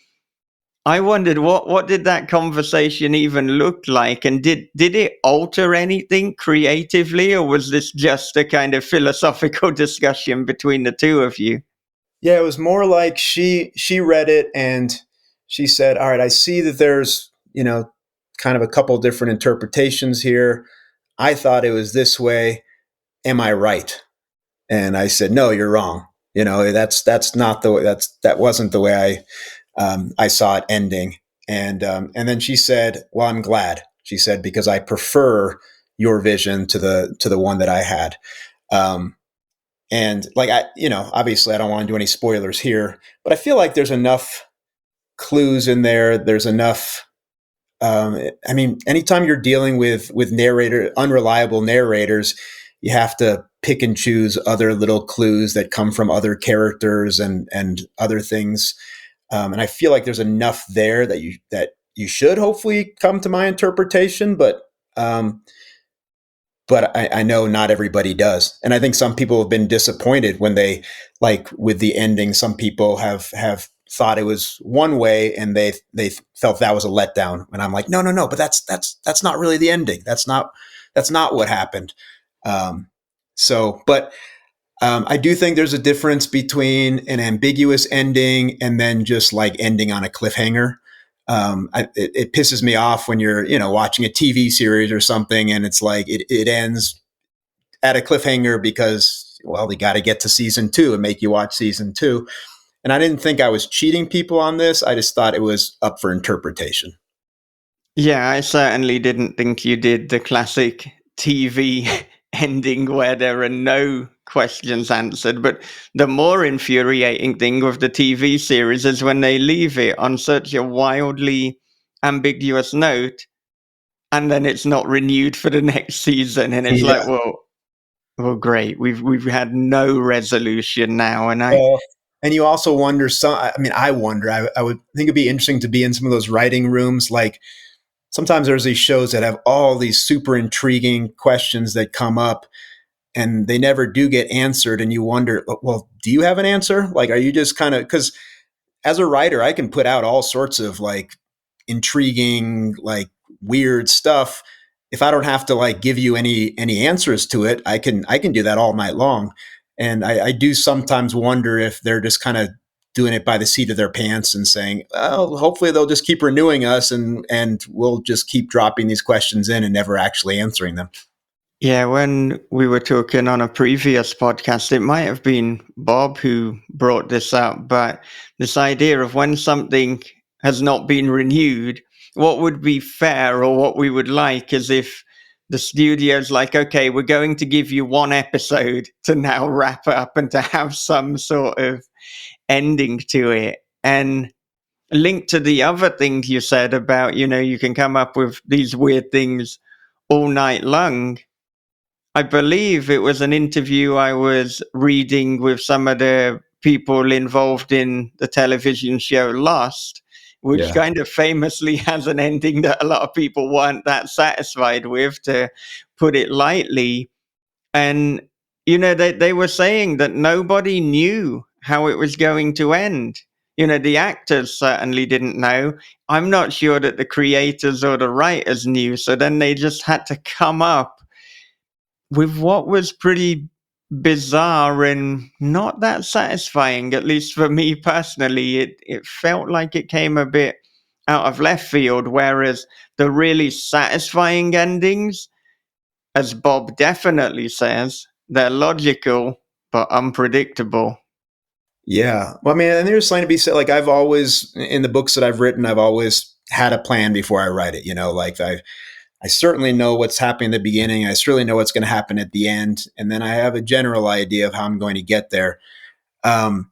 I wondered what did that conversation even look like, and did it alter anything creatively, or was this just a kind of philosophical discussion between the two of you? Yeah, it was more like she read it and she said, "All right, I see that there's, kind of a couple different interpretations here. I thought it was this way. Am I right?" And I said, "No, you're wrong. That's not the way. That wasn't the way I saw it ending." And then she said, "Well, I'm glad." She said, "Because I prefer your vision to the one that I had." Um, and like obviously I don't want to do any spoilers here, but I feel like there's enough clues in there. There's enough. I mean, anytime you're dealing with unreliable narrators, you have to pick and choose other little clues that come from other characters and other things. And I feel like there's enough there that you should hopefully come to my interpretation, um, but I know not everybody does. And I think some people have been disappointed when they, like with the ending, some people have thought it was one way and they felt that was a letdown. And I'm like, no, but that's not really the ending. That's not what happened. But I do think there's a difference between an ambiguous ending and then just like ending on a cliffhanger. It pisses me off when you're, watching a TV series or something and it's like it ends at a cliffhanger because, well, they got to get to season 2 and make you watch season 2. And I didn't think I was cheating people on this. I just thought it was up for interpretation. Yeah, I certainly didn't think you did the classic TV ending where there are no questions answered. But the more infuriating thing with the TV series is when they leave it on such a wildly ambiguous note and then it's not renewed for the next season. And it's like, Yeah. well, great. We've had no resolution now. And Well, and you also wonder I wonder, I would think it'd be interesting to be in some of those writing rooms. Like sometimes there's these shows that have all these super intriguing questions that come up and they never do get answered. And you wonder, well, do you have an answer? Like, are you just kind of, because as a writer, I can put out all sorts of like intriguing, like weird stuff. If I don't have to like give you any answers to it, I can do that all night long. And I do sometimes wonder if they're just kind of doing it by the seat of their pants and saying, "Oh, hopefully they'll just keep renewing us and we'll just keep dropping these questions in and never actually answering them." yeah, when we were talking on a previous podcast, it might have been Bob who brought this up, but this idea of when something has not been renewed, what would be fair or what we would like is if the studio's like, okay, we're going to give you one episode to now wrap up and to have some sort of ending to it. And linked to the other thing you said about, you can come up with these weird things all night long. I believe it was an interview I was reading with some of the people involved in the television show Lost, which Yeah. kind of famously has an ending that a lot of people weren't that satisfied with, to put it lightly. And, they were saying that nobody knew how it was going to end. The actors certainly didn't know. I'm not sure that the creators or the writers knew. So then they just had to come up with what was pretty bizarre and not that satisfying, at least for me personally. It felt like it came a bit out of left field, whereas the really satisfying endings, as Bob definitely says, they're logical but unpredictable. Yeah. Well, I mean, and there's something to be said. Like I've always, in the books that I've written, I've always had a plan before I write it. Like I certainly know what's happening at the beginning. I certainly know what's going to happen at the end. And then I have a general idea of how I'm going to get there. Um,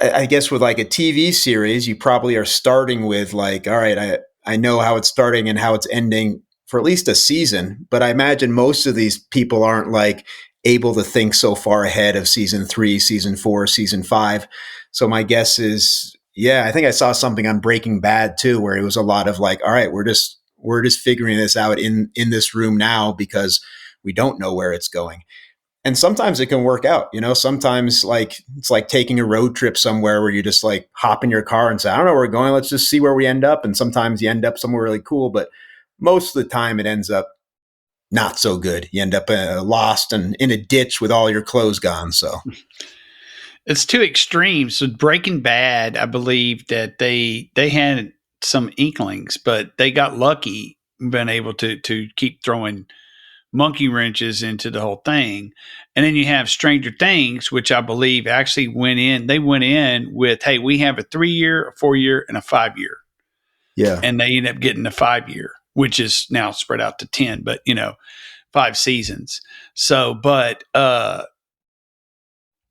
I guess with like a TV series, you probably are starting with like, all right, I know how it's starting and how it's ending for at least a season. But I imagine most of these people aren't like able to think so far ahead of season 3, season 4, season 5. So my guess is, yeah, I think I saw something on Breaking Bad too, where it was a lot of like, all right, we're just figuring this out in this room now because we don't know where it's going. And sometimes it can work out, sometimes like it's like taking a road trip somewhere where you just like hop in your car and say, I don't know where we're going. Let's just see where we end up. And sometimes you end up somewhere really cool, but most of the time it ends up not so good. You end up lost and in a ditch with all your clothes gone. So it's two extremes. So Breaking Bad, I believe that they had some inklings, but they got lucky, been able to keep throwing monkey wrenches into the whole thing. And then you have Stranger Things, which I believe actually went in with, hey, we have a 3-year, a 4-year, and a 5-year. Yeah. And they end up getting a 5-year, which is now spread out to 10, but 5 seasons. So, but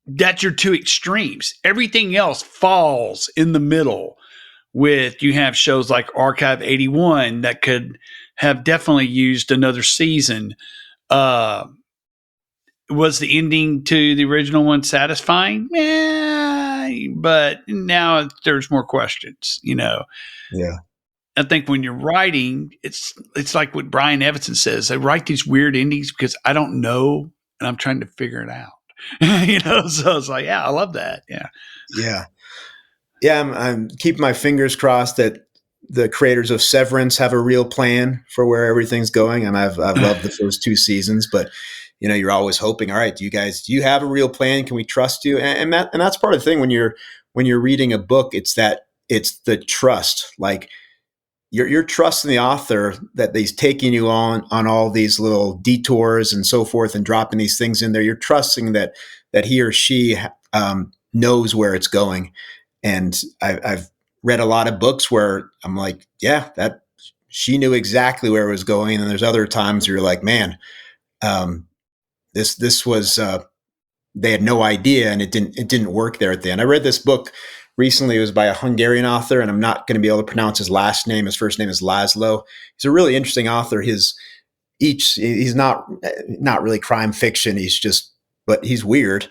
that's your two extremes. Everything else falls in the middle. With you have shows like Archive 81 that could have definitely used another season. Was the ending to the original one satisfying? Yeah, but now there's more questions. Yeah. I think when you're writing, it's like what Brian Evanson says. I write these weird endings because I don't know, and I'm trying to figure it out. So it's like, yeah, I love that. Yeah. Yeah. Yeah, I'm keeping my fingers crossed that the creators of Severance have a real plan for where everything's going. And I've loved the first 2 seasons, but you're always hoping, all right, do you have a real plan? Can we trust you? And that's part of the thing when you're reading a book, it's the trust. Like you're trusting the author that he's taking you on all these little detours and so forth and dropping these things in there. You're trusting that he or she knows where it's going. And I've read a lot of books where I'm like, yeah, that she knew exactly where it was going. And there's other times where you're like, man, this was they had no idea, and it didn't work there at the end. I read this book recently. It was by a Hungarian author, and I'm not going to be able to pronounce his last name. His first name is Laszlo. He's a really interesting author. He's not really crime fiction. But he's weird.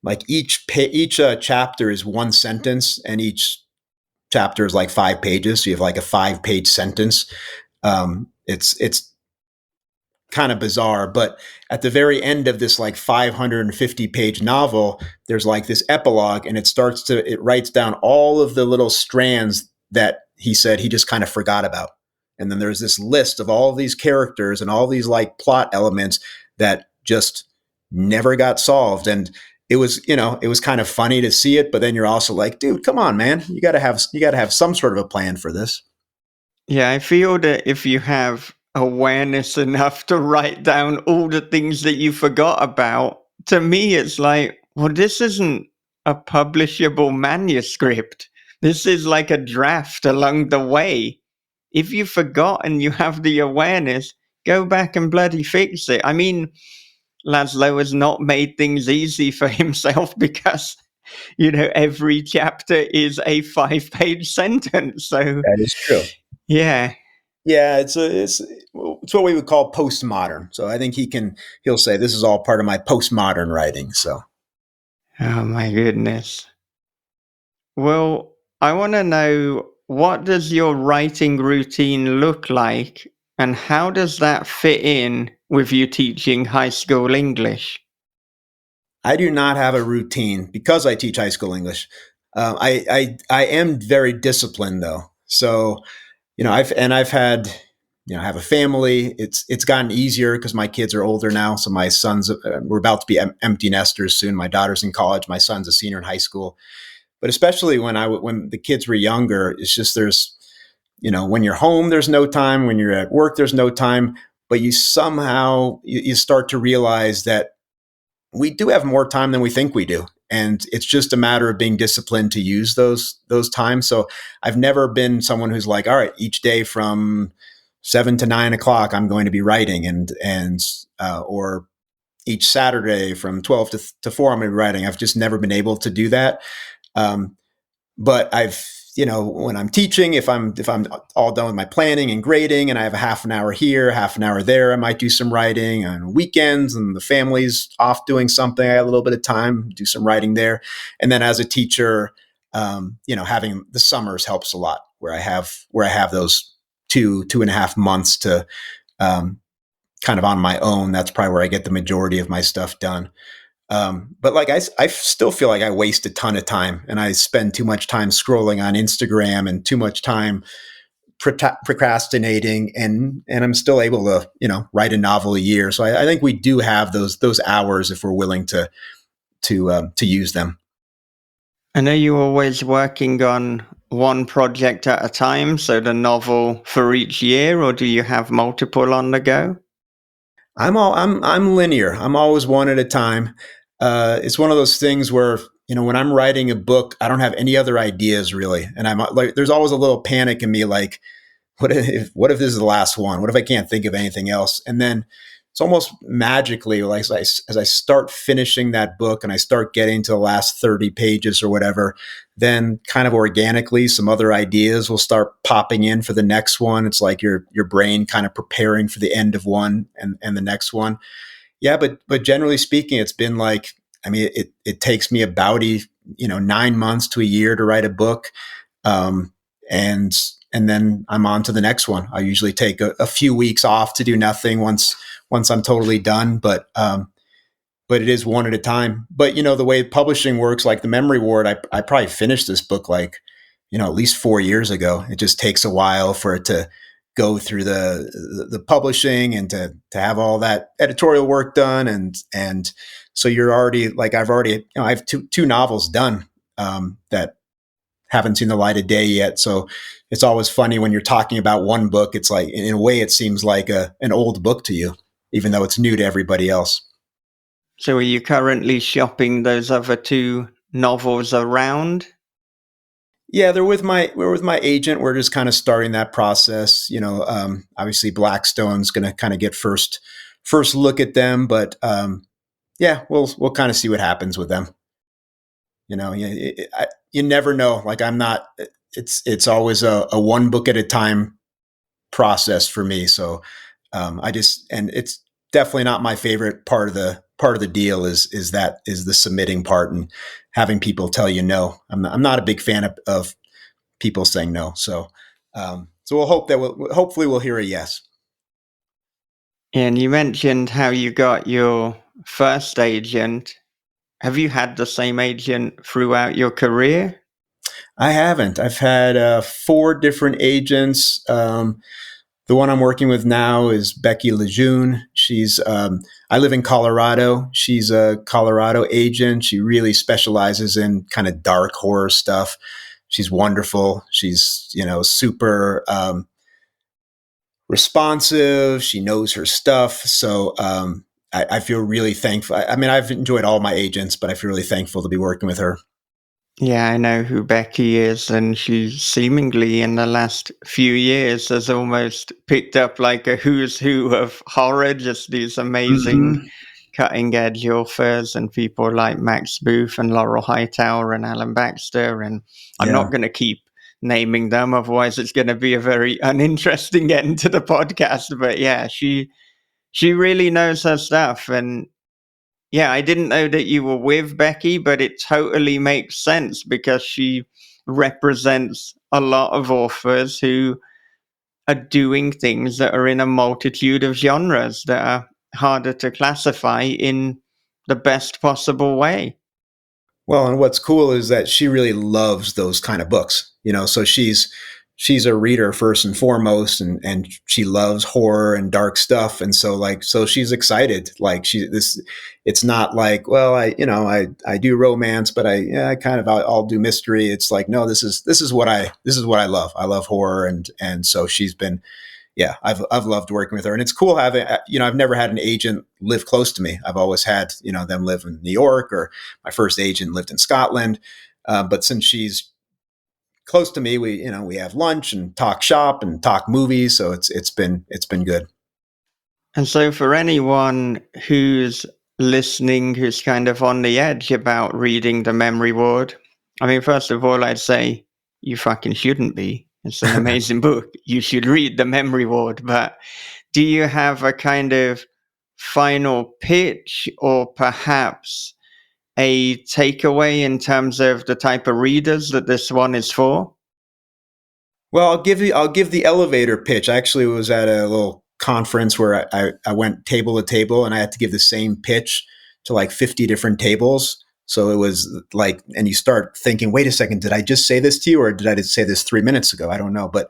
Like each chapter is one sentence, and each chapter is like 5 pages. So you have like a 5-page sentence. It's kind of bizarre, but at the very end of this like 550-page novel, there's like this epilogue, and it writes down all of the little strands that he said he just kind of forgot about. And then there's this list of all of these characters and all these like plot elements that just never got solved. And it was kind of funny to see it, but then you're also like, dude, come on, man. You gotta have some sort of a plan for this. Yeah, I feel that if you have awareness enough to write down all the things that you forgot about, to me, it's like, well, this isn't a publishable manuscript. This is like a draft along the way. If you forgot and you have the awareness, go back and bloody fix it. I mean, Laszlo has not made things easy for himself because, every chapter is a 5-page sentence. So that is true. Yeah. Yeah, it's what we would call postmodern. So I think he'll say this is all part of my postmodern writing. So, oh my goodness. Well, I want to know, what does your writing routine look like, and how does that fit in with you teaching high school English? I do not have a routine because I teach high school English. I am very disciplined though. So, I've had, I have a family. It's gotten easier because my kids are older now. So my sons, we're about to be empty nesters soon. My daughter's in college. My son's a senior in high school. But especially when the kids were younger, it's just when you're home, there's no time. When you're at work, there's no time. But you somehow you start to realize that we do have more time than we think we do. And it's just a matter of being disciplined to use those times. So I've never been someone who's like, all right, each day from 7 to 9 o'clock, I'm going to be writing, or each Saturday from 12 to 4, I'm going to be writing. I've just never been able to do that. But when I'm teaching, if I'm all done with my planning and grading and I have a half an hour here, half an hour there, I might do some writing on weekends and the family's off doing something. I have a little bit of time, do some writing there. And then as a teacher, having the summers helps a lot where I have those 2.5 months to kind of on my own. That's probably where I get the majority of my stuff done. But like I still feel like I waste a ton of time, and I spend too much time scrolling on Instagram and too much time procrastinating, and I'm still able to write a novel a year. So I think we do have those hours if we're willing to use them. And are you always working on one project at a time, so the novel for each year, or do you have multiple on the go? I'm linear. I'm always one at a time. It's one of those things where when I'm writing a book, I don't have any other ideas really, and I'm like, there's always a little panic in me, like, what if this is the last one? What if I can't think of anything else? And then it's almost magically, like as I start finishing that book and I start getting to the last 30 pages or whatever, then kind of organically some other ideas will start popping in for the next one. It's like your brain kind of preparing for the end of one and the next one. Yeah, but generally speaking, it's been like, I mean, it takes me about 9 months to a year to write a book, and then I'm on to the next one. I usually take a few weeks off to do nothing once I'm totally done, but it is one at a time. But the way publishing works, like the Memory Ward, I probably finished this book like at least 4 years ago. It just takes a while for it to go through the publishing and to have all that editorial work done, and so you're already like I have two novels done that haven't seen the light of day yet. So it's always funny when you're talking about one book. It's like, in a way, it seems like an old book to you, even though it's new to everybody else. So are you currently shopping those other two novels around? Yeah, we're with my agent. We're just kind of starting that process. Obviously Blackstone's going to kind of get first look at them, but yeah, we'll kind of see what happens with them. You never know. Like it's always a one book at a time process for me. So and it's definitely not my favorite part of the deal is the submitting part and having people tell you no. I'm not a big fan of people saying no. So we'll hope that hopefully we'll hear a yes. And you mentioned how you got your first agent. Have you had the same agent throughout your career? I haven't. I've had 4 different agents. The one I'm working with now is Becky Lejeune. She's, I live in Colorado. She's a Colorado agent. She really specializes in kind of dark horror stuff. She's wonderful. She's, super responsive. She knows her stuff. So I feel really thankful. I mean, I've enjoyed all my agents, but I feel really thankful to be working with her. Yeah, I know who Becky is, and she seemingly in the last few years has almost picked up like a who's who of horror, just these amazing cutting edge authors and people like Max Booth and Laurel Hightower and Alan Baxter. And I'm not going to keep naming them, otherwise it's going to be a very uninteresting end to the podcast. But yeah, she really knows her stuff. And yeah, I didn't know that you were with Becky, but it totally makes sense because she represents a lot of authors who are doing things that are in a multitude of genres that are harder to classify in the best possible way. Well, and what's cool is that she really loves those kind of books, so she's a reader first and foremost, and she loves horror and dark stuff. And so she's excited. Like it's not like, well, I do romance, but I'll do mystery. It's like, no, this is what I love. I love horror. And so she's been, yeah, I've loved working with her, and it's cool having, I've never had an agent live close to me. I've always had, them live in New York, or my first agent lived in Scotland. But since she's close to me, we have lunch and talk shop and talk movies. So it's been good. And so for anyone who's listening, who's kind of on the edge about reading the Memory Ward, I mean, first of all, I'd say you fucking shouldn't be. It's an amazing book. You should read The Memory Ward. But do you have a kind of final pitch or perhaps a takeaway in terms of the type of readers that this one is for? Well, I'll give the elevator pitch. I actually was at a little conference where I went table to table and I had to give the same pitch to like 50 different tables. So it was like, and you start thinking, wait a second, did I just say this to you or did I just say this 3 minutes ago? I don't know. But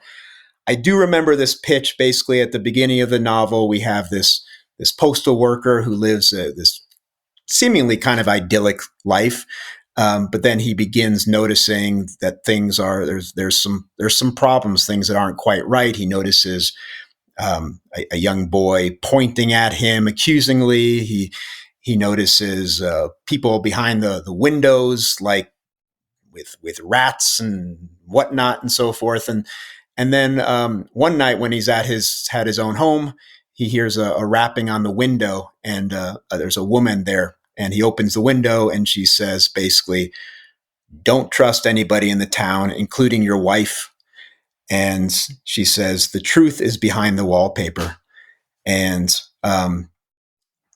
I do remember this pitch. Basically at the beginning of the novel, we have this postal worker who lives this seemingly kind of idyllic life. But then he begins noticing that things are there's some problems, things that aren't quite right. He notices a young boy pointing at him accusingly. He notices people behind the windows, like with rats and whatnot and so forth. And then one night when he's had his own home, he hears a rapping on the window, and there's a woman there. And he opens the window and she says, basically, don't trust anybody in the town, including your wife. And she says, the truth is behind the wallpaper. And a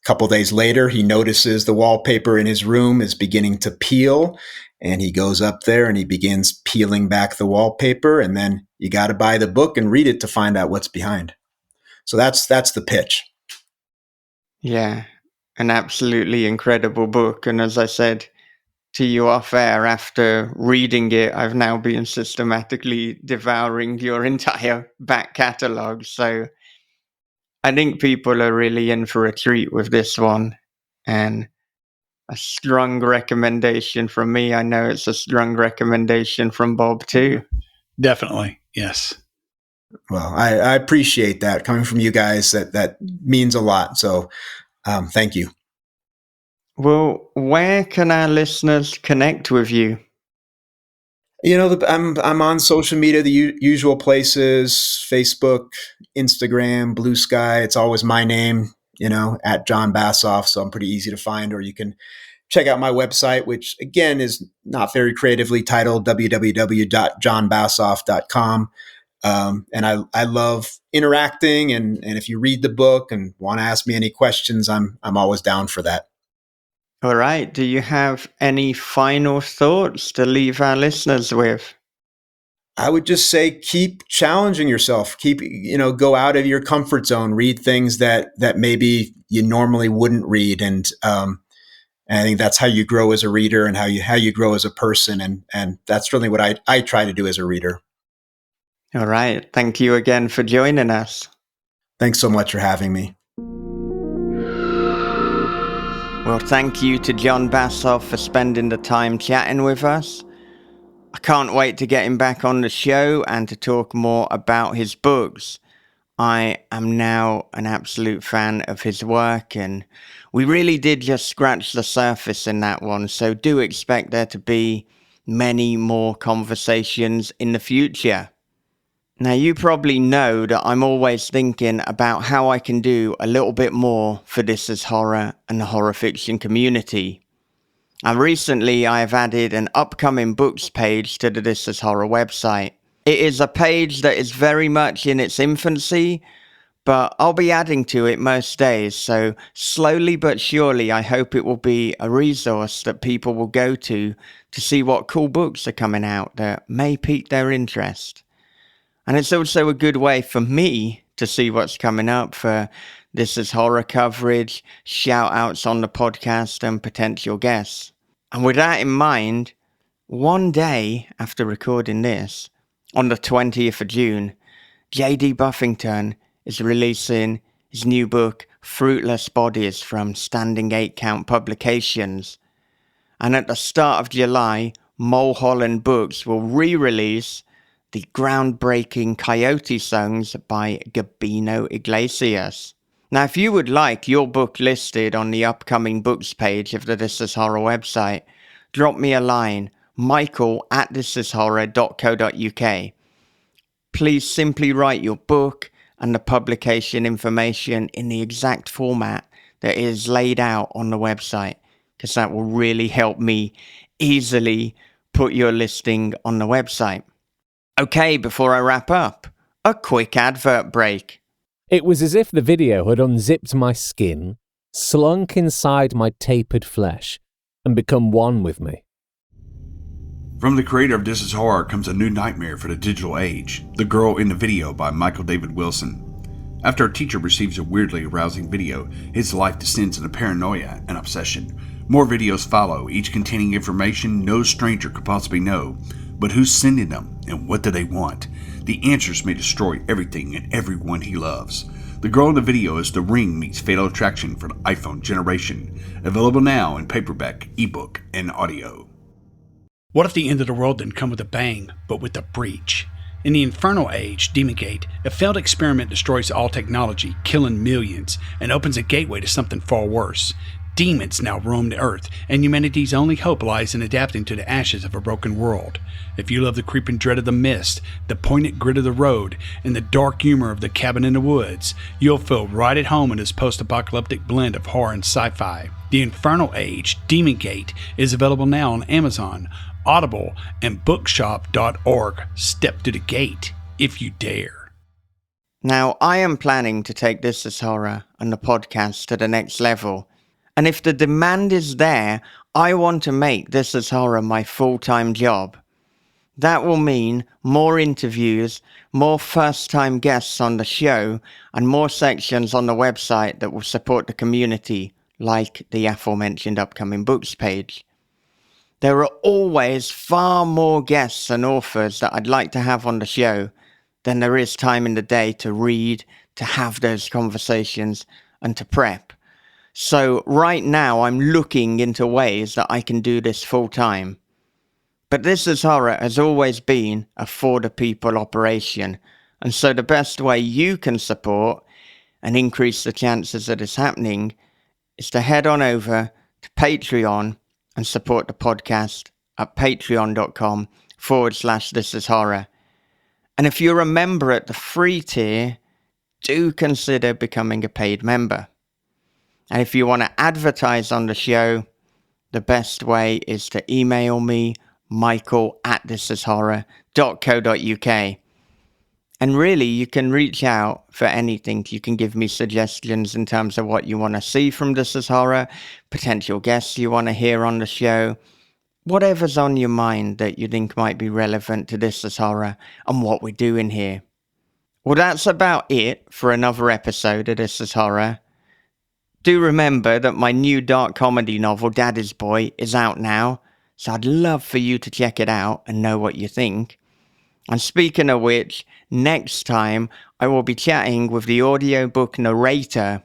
couple days later, he notices the wallpaper in his room is beginning to peel. And he goes up there and he begins peeling back the wallpaper. And then you got to buy the book and read it to find out what's behind. So that's the pitch. Yeah. An absolutely incredible book. And as I said to you off air, after reading it, I've now been systematically devouring your entire back catalogue. So I think people are really in for a treat with this one. And a strong recommendation from me. I know it's a strong recommendation from Bob too. Definitely. Yes. Well, I appreciate that coming from you guys. That means a lot. So thank you. Well, where can our listeners connect with you? You know, I'm on social media, the usual places: Facebook, Instagram, Blue Sky. It's always my name, at Jon Bassoff. So I'm pretty easy to find. Or you can check out my website, which again is not very creatively titled, www.jonbassoff.com. And I love interacting. And if you read the book and want to ask me any questions, I'm always down for that. All right. Do you have any final thoughts to leave our listeners with? I would just say keep challenging yourself. Go out of your comfort zone. Read things that maybe you normally wouldn't read, and I think that's how you grow as a reader and how you grow as a person. And that's really what I try to do as a reader. All right. Thank you again for joining us. Thanks so much for having me. Well, thank you to Jon Bassoff for spending the time chatting with us. I can't wait to get him back on the show and to talk more about his books. I am now an absolute fan of his work, and we really did just scratch the surface in that one, so do expect there to be many more conversations in the future. Now, you probably know that I'm always thinking about how I can do a little bit more for This Is Horror and the horror fiction community. And recently I have added an upcoming books page to the This Is Horror website. It is a page that is very much in its infancy, but I'll be adding to it most days, so slowly but surely I hope it will be a resource that people will go to see what cool books are coming out that may pique their interest. And it's also a good way for me to see what's coming up for This Is Horror coverage, shout-outs on the podcast, and potential guests. And with that in mind, one day after recording this, on the 20th of June, J.D. Buffington is releasing his new book, Fruitless Bodies, from Standing 8 Count Publications. And at the start of July, Mulholland Books will re-release the groundbreaking Coyote songs by Gabino Iglesias. Now, if you would like your book listed on the upcoming books page of the This Is Horror website, drop me a line, michael@thisishorror.co.uk. Please simply write your book and the publication information in the exact format that is laid out on the website, because that will really help me easily put your listing on the website. Okay, before I wrap up, a quick advert break. It was as if the video had unzipped my skin, slunk inside my tapered flesh, and become one with me. From the creator of This Is Horror comes a new nightmare for the digital age, The Girl in the Video by Michael David Wilson. After a teacher receives a weirdly arousing video, his life descends into paranoia and obsession. More videos follow, each containing information no stranger could possibly know. But who's sending them, and what do they want? The answers may destroy everything and everyone he loves. The Girl in the Video is The Ring meets Fatal Attraction for the iPhone generation. Available now in paperback, ebook, and audio. What if the end of the world didn't come with a bang, but with a breach? In the Infernal Age, Demogate, a failed experiment destroys all technology, killing millions, and opens a gateway to something far worse. Demons now roam the earth, and humanity's only hope lies in adapting to the ashes of a broken world. If you love the creeping dread of the mist, the poignant grit of the road, and the dark humor of the cabin in the woods, you'll feel right at home in this post-apocalyptic blend of horror and sci-fi. The Infernal Age, Demogate, is available now on Amazon, Audible, and bookshop.org. Step to the gate, if you dare. Now, I am planning to take This Is Horror and the podcast to the next level. And if the demand is there, I want to make This Is Horror my full-time job. That will mean more interviews, more first-time guests on the show, and more sections on the website that will support the community, like the aforementioned upcoming books page. There are always far more guests and authors that I'd like to have on the show than there is time in the day to read, to have those conversations, and to prep. So right now I'm looking into ways that I can do this full time. But This Is Horror has always been a for the people operation, and so the best way you can support and increase the chances of this happening is to head on over to Patreon and support the podcast at patreon.com/This Is Horror. And if you're a member at the free tier, do consider becoming a paid member. And if you want to advertise on the show, the best way is to email me, michael@thisishorror.co.uk. And really, you can reach out for anything. You can give me suggestions in terms of what you want to see from This Is Horror, potential guests you want to hear on the show, whatever's on your mind that you think might be relevant to This Is Horror and what we're doing here. Well, that's about it for another episode of This Is Horror. Do remember that my new dark comedy novel, Daddy's Boy, is out now, so I'd love for you to check it out and know what you think. And speaking of which, next time I will be chatting with the audiobook narrator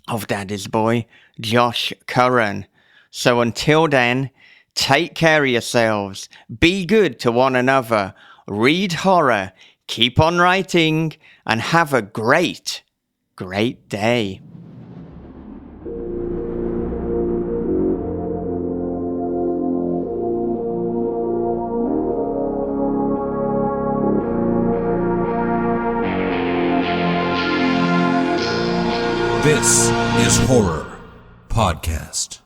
of Daddy's Boy, Josh Curran. So until then, take care of yourselves, be good to one another, read horror, keep on writing, and have a great, great day. This is Horror Podcast.